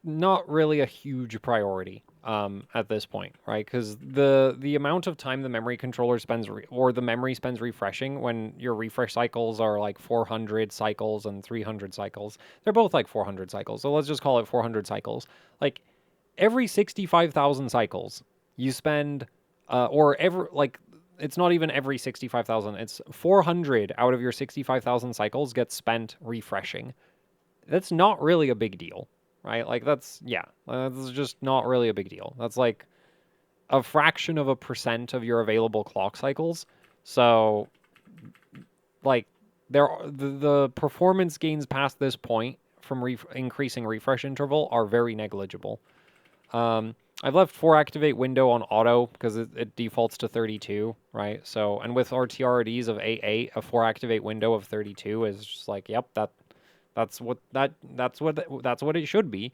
not really a huge priority at this point, right? Because the amount of time the memory controller spends or the memory spends refreshing when your refresh cycles are like 400 cycles and 300 cycles, they're both like 400 cycles, so let's just call it 400 cycles. Like every 65,000 cycles you spend or every like it's not even every 65,000, it's 400 out of your 65,000 cycles get spent refreshing. That's not really a big deal, right? Like that's just not really a big deal. That's like a fraction of a percent of your available clock cycles. So like the performance gains past this point from increasing refresh interval are very negligible. I've left 4 activate window on auto because it defaults to 32, right? So, and with our TRDs of 8.8, a 4 activate window of 32 is just like, yep, that's what it should be.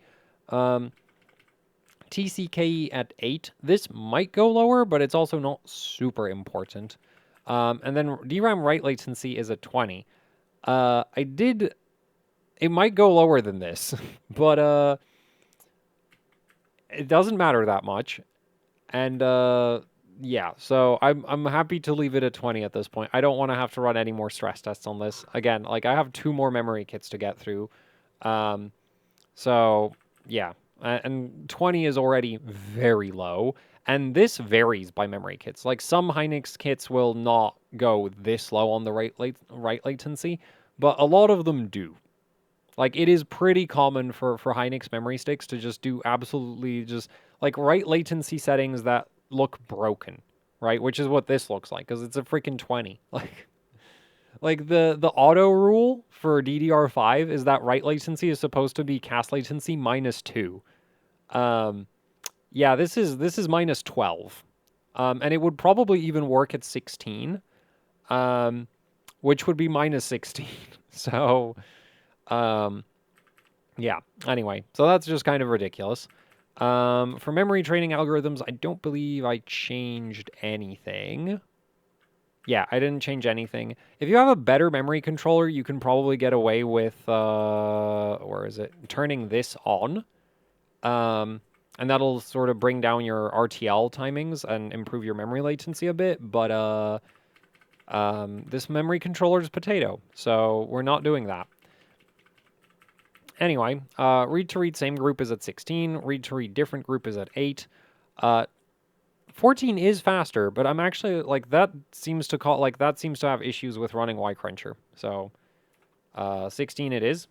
TCKE at 8. This might go lower, but it's also not super important. And then DRAM write latency is at 20. It might go lower than this, but it doesn't matter that much. And yeah, so I'm happy to leave it at 20 at this point. I don't want to have to run any more stress tests on this. Again, like I have 2 more memory kits to get through. So yeah, and 20 is already very low. And this varies by memory kits. Like some Hynix kits will not go this low on the write latency, but a lot of them do. Like, it is pretty common for Hynix memory sticks to just do absolutely just, like, write latency settings that look broken, right? Which is what this looks like, because it's a freaking 20. Like the auto rule for DDR5 is that write latency is supposed to be cast latency -2. Yeah, this is -12. And it would probably even work at 16, which would be -16. So... yeah, anyway, so that's just kind of ridiculous. For memory training algorithms, I don't believe I changed anything. Yeah, I didn't change anything. If you have a better memory controller, you can probably get away with, where is it? Turning this on. And that'll sort of bring down your RTL timings and improve your memory latency a bit, but, this memory controller is potato, so we're not doing that. Anyway, read-to-read same group is at 16. Read-to-read different group is at 8. 14 is faster, but I'm actually, like, that seems to have issues with running Y-Cruncher. So, 16 it is.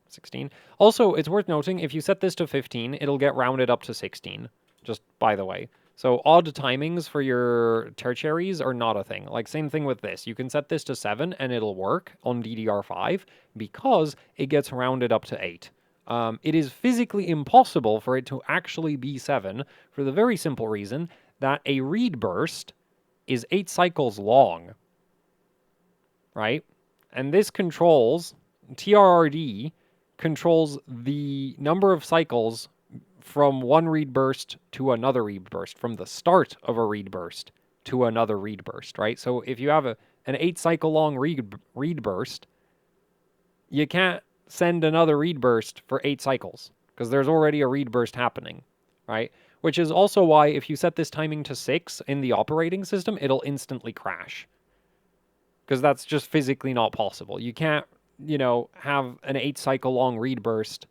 16. Also, it's worth noting, if you set this to 15, it'll get rounded up to 16. Just by the way. So odd timings for your tertiaries are not a thing. Like, same thing with this. You can set this to 7 and it'll work on DDR5 because it gets rounded up to 8. It is physically impossible for it to actually be 7 for the very simple reason that a read burst is 8 cycles long. Right? And this controls, TRRD controls the number of cycles from one read burst to another read burst, from the start of a read burst to another read burst, right? So if you have an 8 cycle long read burst, you can't send another read burst for 8 cycles because there's already a read burst happening, right? Which is also why if you set this timing to 6 in the operating system, it'll instantly crash because that's just physically not possible. You can't, have an 8 cycle long read burst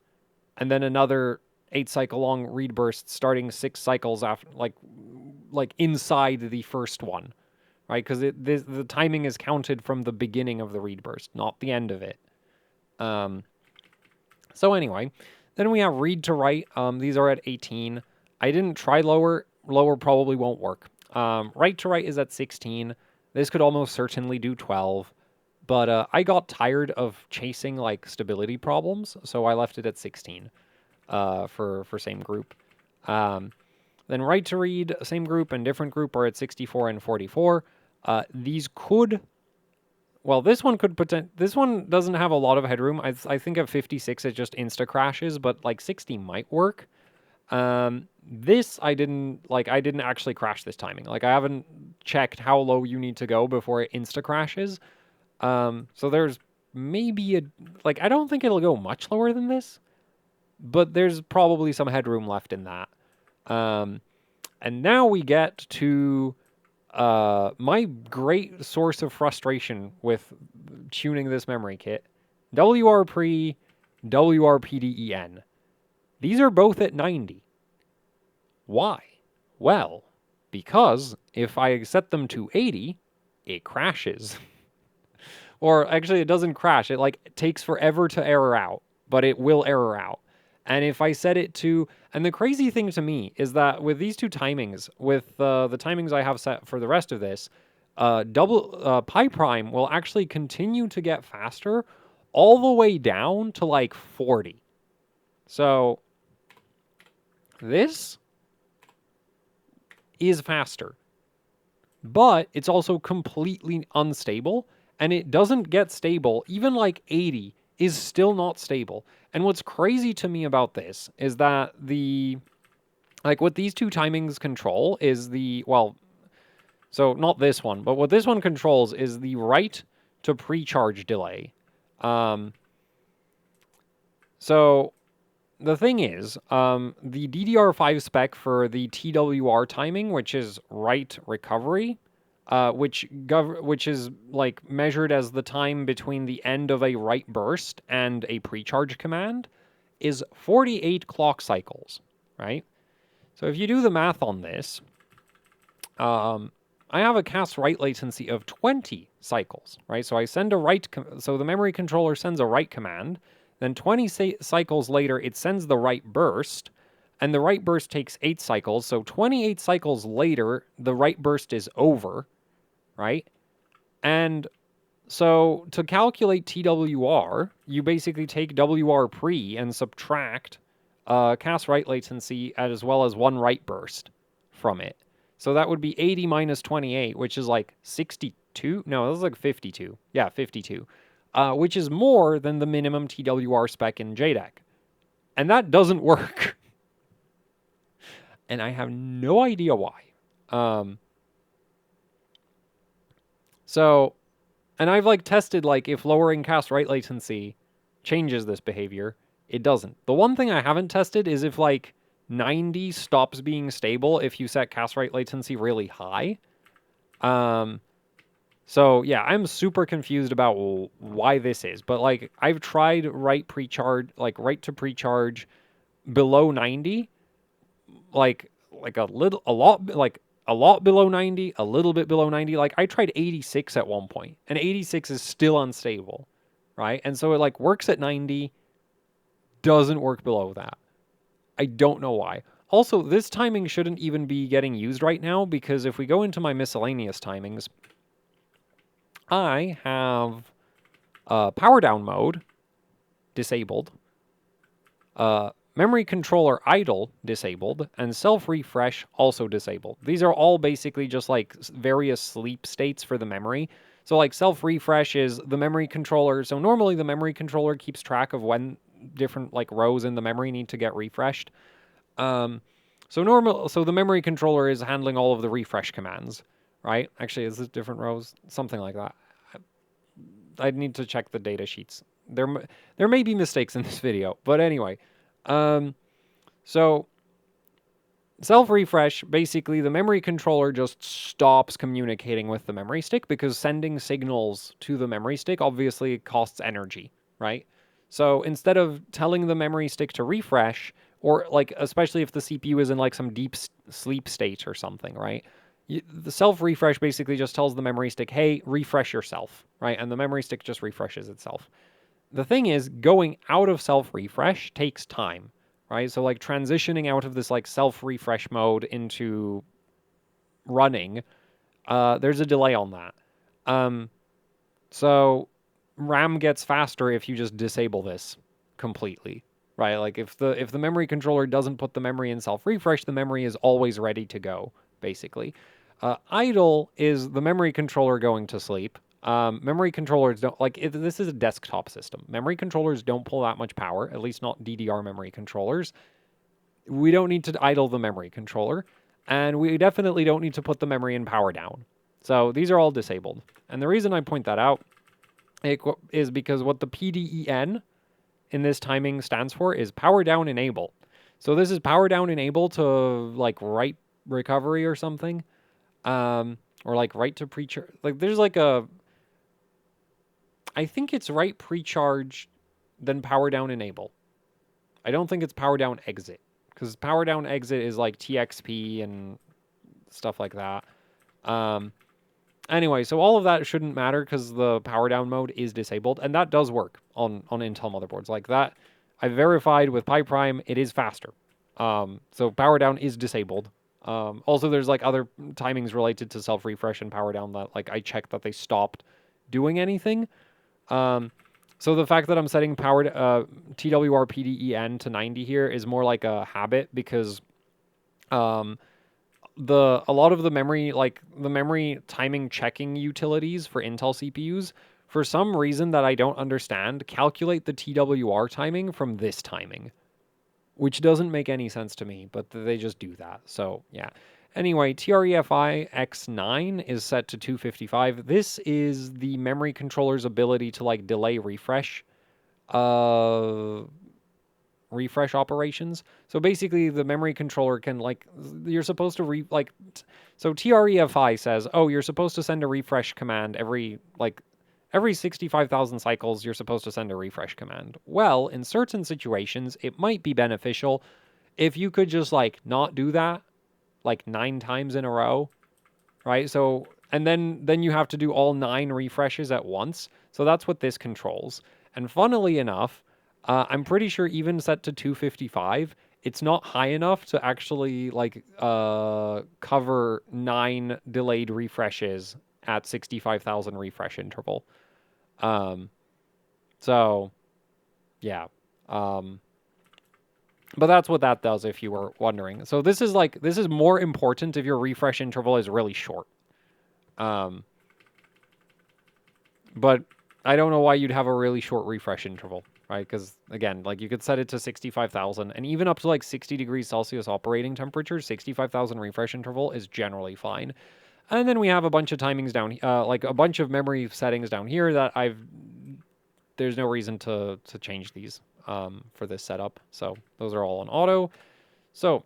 and then another 8 cycle long read burst starting 6 cycles after, like inside the first one, right? Because the timing is counted from the beginning of the read burst, not the end of it. So anyway, then we have read to write. These are at 18. I didn't try lower. Lower probably won't work. Write to write is at 16. This could almost certainly do 12. But I got tired of chasing like stability problems, so I left it at 16 for same group. Then write to read, same group and different group are at 64 and 44. These could... Well, this one doesn't have a lot of headroom. I think at 56 it just insta crashes, but like 60 might work. This I didn't actually crash this timing. Like I haven't checked how low you need to go before it insta crashes. So there's maybe I don't think it'll go much lower than this, but there's probably some headroom left in that. And now we get to my great source of frustration with tuning this memory kit, WRPRE, WRPDEN. These are both at 90. Why? Well, because if I set them to 80, it crashes. Or actually, it doesn't crash. It takes forever to error out, but it will error out. And if I set it to... And the crazy thing to me is that with these two timings, with the timings I have set for the rest of this, Pi Prime will actually continue to get faster all the way down to 40. So this is faster. But it's also completely unstable, and it doesn't get stable. Even like 80 is still not stable. And what's crazy to me about this is that what these two timings control is so not this one, but what this one controls is the write to pre-charge delay. So the thing is, the DDR5 spec for the TWR timing, which is write recovery, which is like measured as the time between the end of a write burst and a pre-charge command, is 48 clock cycles, right? So if you do the math on this, I have a cast write latency of 20 cycles, right? So I send a write, so the memory controller sends a write command, then 20 cycles later, it sends the write burst, and the write burst takes 8 cycles. So 28 cycles later, the write burst is over, right? And so to calculate TWR, you basically take WR pre and subtract cast write latency as well as one write burst from it. So that would be 80 minus 28, which is like 62. No, this is like 52. Yeah, 52. Which is more than the minimum TWR spec in JDEC. And that doesn't work. And I have no idea why. And I've like tested like if lowering cast write latency changes this behavior. It doesn't. The one thing I haven't tested is if like 90 stops being stable if you set cast write latency really high. So yeah, I'm super confused about why this is, but like I've tried write to pre-charge below 90, a lot below 90, a little bit below 90. Like I tried 86 at one point, and 86 is still unstable, right? And so it like works at 90, doesn't work below that. I don't know why. Also, this timing shouldn't even be getting used right now, because if we go into my miscellaneous timings, I have power down mode disabled, memory controller idle disabled, and self-refresh also disabled. These are all basically just like various sleep states for the memory. So like self-refresh is the memory controller. So normally the memory controller keeps track of when different like rows in the memory need to get refreshed. So the memory controller is handling all of the refresh commands, right? Actually, is it different rows? Something like that. I'd need to check the data sheets. There may be mistakes in this video, but anyway. So self-refresh, basically the memory controller just stops communicating with the memory stick, because sending signals to the memory stick obviously costs energy, right? So instead of telling the memory stick to refresh, or like, especially if the CPU is in like some deep sleep state or something, right? The self-refresh basically just tells the memory stick, hey, refresh yourself, right? And the memory stick just refreshes itself. The thing is, going out of self-refresh takes time, right? So like transitioning out of this like self-refresh mode into running, there's a delay on that. So RAM gets faster if you just disable this completely, right? Like if the memory controller doesn't put the memory in self-refresh, the memory is always ready to go, basically. Idle is the memory controller going to sleep. Memory controllers don't, this is a desktop system. Memory controllers don't pull that much power, at least not DDR memory controllers. We don't need to idle the memory controller, and we definitely don't need to put the memory in power down. So these are all disabled. And the reason I point that out is because what the PDEN in this timing stands for is power down enable. So this is power down enable to like write recovery or something. Or like write to pre-charge. Like there's like I think it's write pre-charge, then power down enable. I don't think it's power down exit, because power down exit is like TXP and stuff like that. Anyway, so all of that shouldn't matter because the power down mode is disabled, and that does work on Intel motherboards like that. I verified with Pi Prime, it is faster. So power down is disabled. Also, there's like other timings related to self-refresh and power down that like I checked that they stopped doing anything. So the fact that I'm setting TWR PDEN to 90 here is more like a habit, because a lot of the memory, like the memory timing checking utilities for Intel CPUs, for some reason that I don't understand, calculate the TWR timing from this timing, which doesn't make any sense to me, but they just do that. So yeah. Anyway, TREFI X9 is set to 255. This is the memory controller's ability to like delay uh, refresh operations. So basically the memory controller can like, you're supposed to so TREFI says, oh, you're supposed to send a refresh command every 65,000 cycles, you're supposed to send a refresh command. Well, in certain situations, it might be beneficial if you could just like not do that like 9 times in a row, right? So, and then you have to do all 9 refreshes at once. So that's what this controls. And funnily enough, I'm pretty sure even set to 255, it's not high enough to actually like cover 9 delayed refreshes at 65,000 refresh interval. So yeah. But that's what that does if you were wondering. So this is more important if your refresh interval is really short. But I don't know why you'd have a really short refresh interval, right? Because again, like you could set it to 65,000 and even up to like 60 degrees Celsius operating temperature, 65,000 refresh interval is generally fine. And then we have a bunch of timings down, like a bunch of memory settings down here that there's no reason to change these for this setup. So those are all on auto. So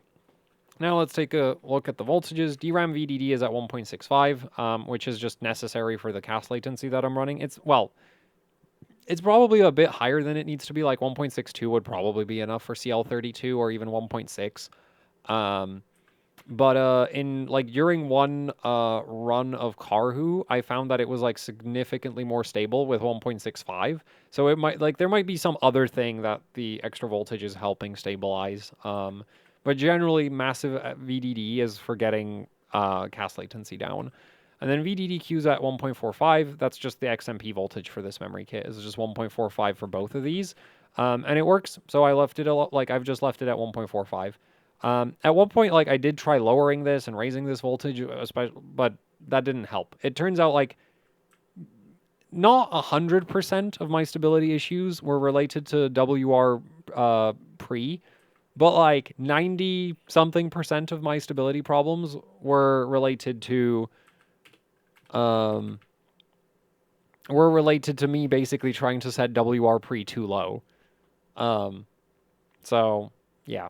now let's take a look at the voltages. DRAM VDD is at 1.65, which is just necessary for the cast latency that I'm running. It's probably a bit higher than it needs to be. Like 1.62 would probably be enough for CL32 or even 1.6. But in like during one run of Karhu, I found that it was like significantly more stable with 1.65. So it might like there might be some other thing that the extra voltage is helping stabilize. But generally, massive VDD is for getting cast latency down. And then VDDQ's at 1.45. That's just the XMP voltage for this memory kit. It's just 1.45 for both of these. And it works. So I left it I've just left it at 1.45. At one point, like I did try lowering this and raising this voltage, but that didn't help. It turns out like not 100% of my stability issues were related to WR pre, but like 90 something percent of my stability problems were related to me basically trying to set WR pre too low. So yeah.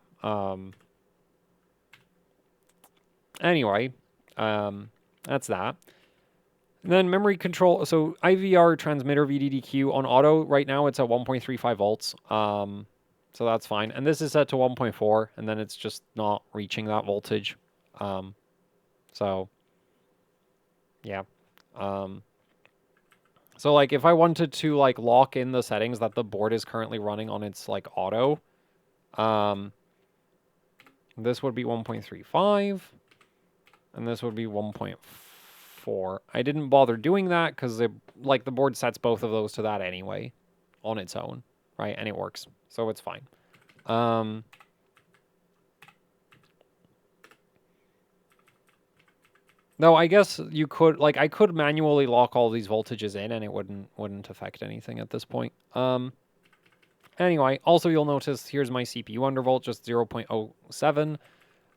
Anyway, that's that. And then memory control. So IVR transmitter VDDQ on auto right now it's at 1.35 volts. So that's fine. And this is set to 1.4, and then it's just not reaching that voltage. So yeah. So like if I wanted to like lock in the settings that the board is currently running on its like auto, this would be 1.35. And this would be 1.4. I didn't bother doing that because the board sets both of those to that anyway on its own, right? And it works, so it's fine. No, I guess you could I could manually lock all these voltages in and it wouldn't affect anything at this point. Anyway, also you'll notice here's my CPU undervolt, just 0.07.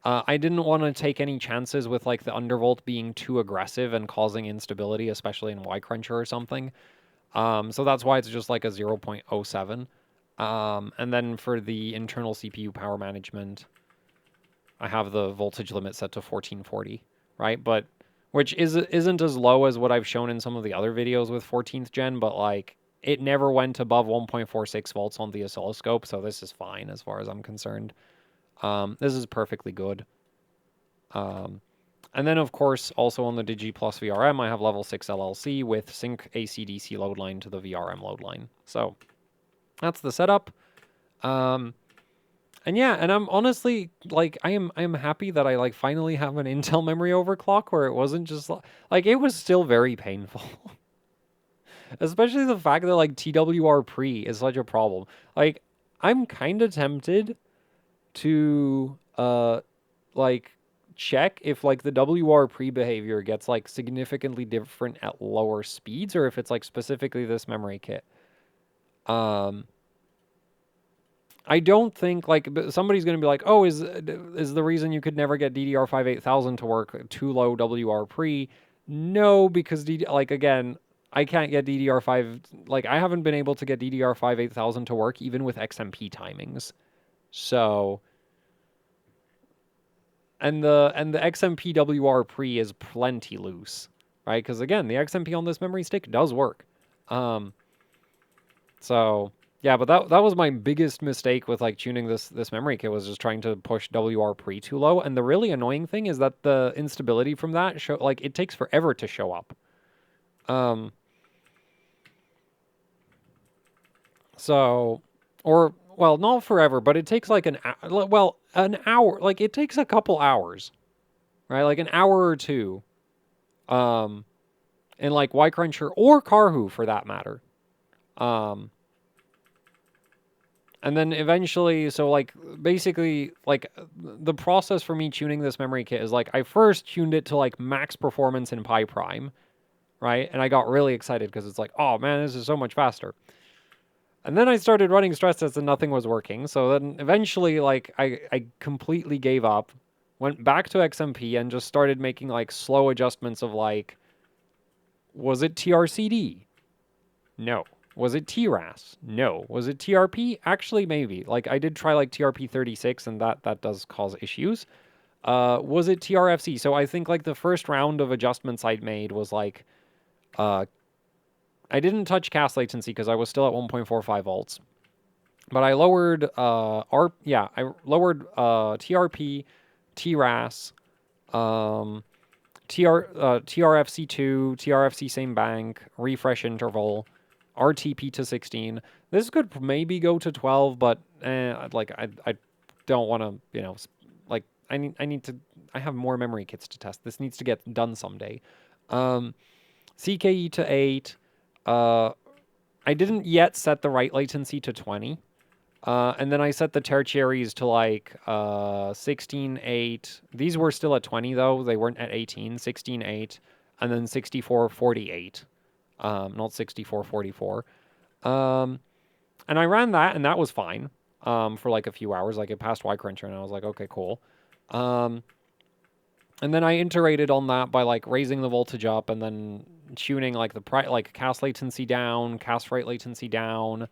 I didn't want to take any chances with like the undervolt being too aggressive and causing instability, especially in Y Cruncher or something. So that's why it's just like a 0.07. And then for the internal CPU power management, I have the voltage limit set to 1440, right? But which isn't as low as what I've shown in some of the other videos with 14th gen, but like it never went above 1.46 volts on the oscilloscope, so this is fine as far as I'm concerned. This is perfectly good. And then, of course, also on the Digi Plus VRM, I have level 6 LLC with sync AC/DC load line to the VRM load line. So that's the setup. And yeah, and I'm honestly like I am happy that I like finally have an Intel memory overclock where it wasn't just like it was still very painful. Especially the fact that like TWR pre is such a problem. Like I'm kind of tempted to like check if like the WR pre-behavior gets like significantly different at lower speeds or if it's like specifically this memory kit. I don't think like somebody's going to be like, oh, is the reason you could never get DDR5 8000 to work too low WR pre? No, because like again, I can't get DDR5, like I haven't been able to get DDR5 8000 to work even with XMP timings. So, and the XMP WR pre is plenty loose, right? Because again, the XMP on this memory stick does work. So yeah, but that was my biggest mistake with like tuning this memory kit, was just trying to push WR pre too low. And the really annoying thing is that the instability from that like it takes forever to show up. So, or well, not forever, but it takes like an hour. Like it takes a couple hours, right? Like an hour or two. In like Y-Cruncher or Karhu for that matter. And then eventually, so like basically like the process for me tuning this memory kit is like I first tuned it to like max performance in Pi Prime, right? And I got really excited because it's like, oh man, this is so much faster. And then I started running stress tests and nothing was working. So then eventually like I completely gave up, went back to XMP and just started making like slow adjustments of like, was it TRCD? No. Was it TRAS? No. Was it TRP? Actually, maybe. Like, I did try, like, TRP 36, and that does cause issues. Was it TRFC? So I think, like, the first round of adjustments I'd made was, like, I didn't touch cast latency because I was still at 1.45 volts. But I lowered, I lowered TRP, TRAS, TRFC2, TRFC same bank, refresh interval, RTP to 16. This could maybe go to 12, but like I don't want to, you know, like I need to. I have more memory kits to test. This needs to get done someday. CKE to 8. I didn't yet set the write latency to 20. And then I set the tertiaries to like 16.8. These were still at 20 though. They weren't at 18. 16.8, and then 64.48. Not 64.44. And I ran that, and that was fine. For like a few hours. Like it passed Y-Cruncher, and I was like, okay, cool. And then I iterated on that by like raising the voltage up, and then tuning like like cast latency down, cast write latency down.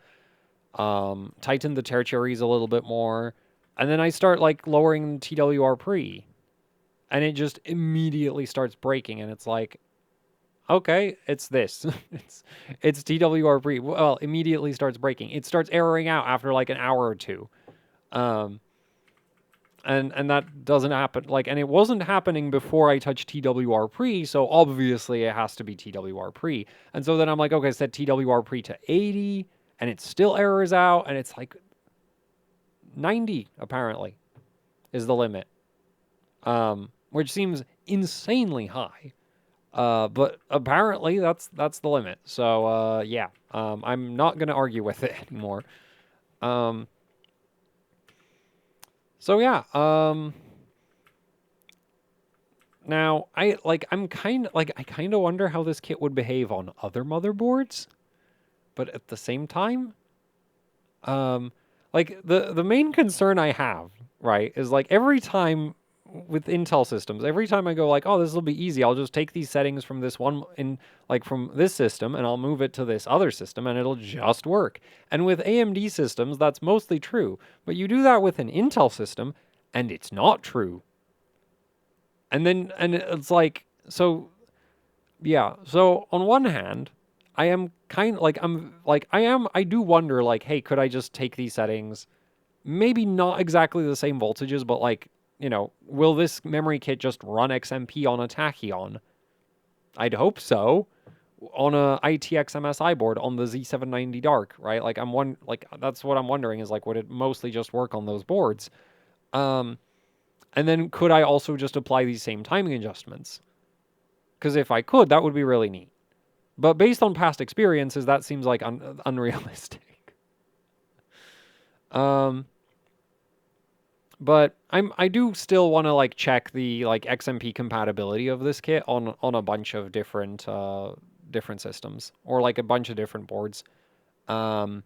Tighten the tertiaries a little bit more, and then I start like lowering TWR pre, and it just immediately starts breaking, and it's like, okay, it's this. it's TWR pre. Well, immediately starts breaking. It starts erroring out after like an hour or two. And that doesn't happen. Like, and it wasn't happening before I touched TWR pre, so obviously it has to be TWR pre. And so then I'm like, okay, set TWR pre to 80, and it still errors out, and it's like 90 apparently is the limit, which seems insanely high. But apparently that's the limit. So yeah, I'm not gonna argue with it anymore. So yeah, now I kind of wonder how this kit would behave on other motherboards, but at the same time, like the main concern I have, right, is like every time with Intel systems, every time I go like, oh, this will be easy, I'll just take these settings from this one from this system and I'll move it to this other system and it'll just work. And with AMD systems, that's mostly true. But you do that with an Intel system and it's not true. And it's like, so yeah. So on one hand, I am kind of like, I do wonder like, hey, could I just take these settings? Maybe not exactly the same voltages, but like, you know, will this memory kit just run XMP on a Tachyon? I'd hope so. On a ITX MSI board on the Z790 Dark, right? Like that's what I'm wondering is like, would it mostly just work on those boards? And then could I also just apply these same timing adjustments? Because if I could, that would be really neat. But based on past experiences, that seems like unrealistic. But I do still want to like check the like XMP compatibility of this kit on a bunch of different systems or like a bunch of different boards. Because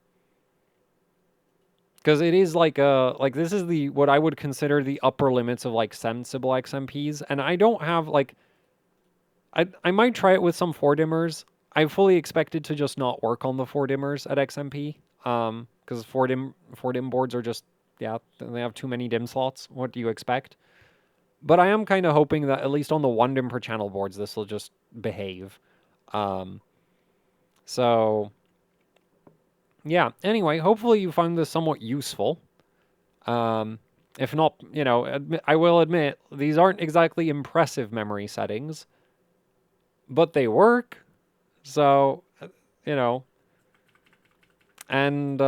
it is like this is the what I would consider the upper limits of like sensible XMPs, and I don't have like I might try it with some 4-dimmers. I fully expected to just not work on the 4-dimmers at XMP. Because 4-dim boards are just, yeah, they have too many dim slots. What do you expect? But I am kind of hoping that at least on the 1-dim per channel boards, this will just behave. Um, so yeah. Anyway, hopefully you find this somewhat useful. If not, I will admit these aren't exactly impressive memory settings, but they work. So, you know, and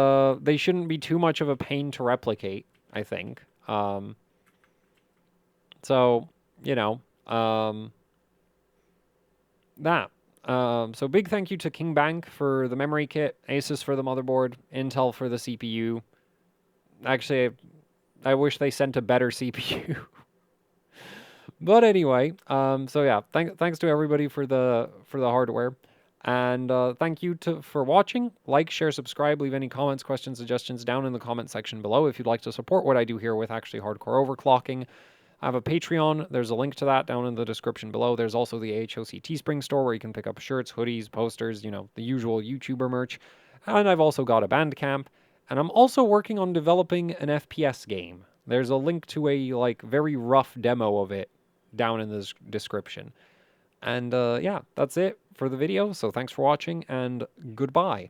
they shouldn't be too much of a pain to replicate, I think. So, you know, that. So big thank you to Kingbank for the memory kit, ASUS for the motherboard, Intel for the CPU. Actually, I wish they sent a better CPU. But anyway, so yeah, thanks to everybody for the hardware. And thank you for watching. Like, share, subscribe, leave any comments, questions, suggestions down in the comment section below if you'd like to support what I do here with actually hardcore overclocking. I have a Patreon. There's a link to that down in the description below. There's also the AHOC Teespring store where you can pick up shirts, hoodies, posters, the usual YouTuber merch. And I've also got a Bandcamp. And I'm also working on developing an FPS game. There's a link to a very rough demo of it down in the description. And yeah, that's it for the video. So thanks for watching and goodbye.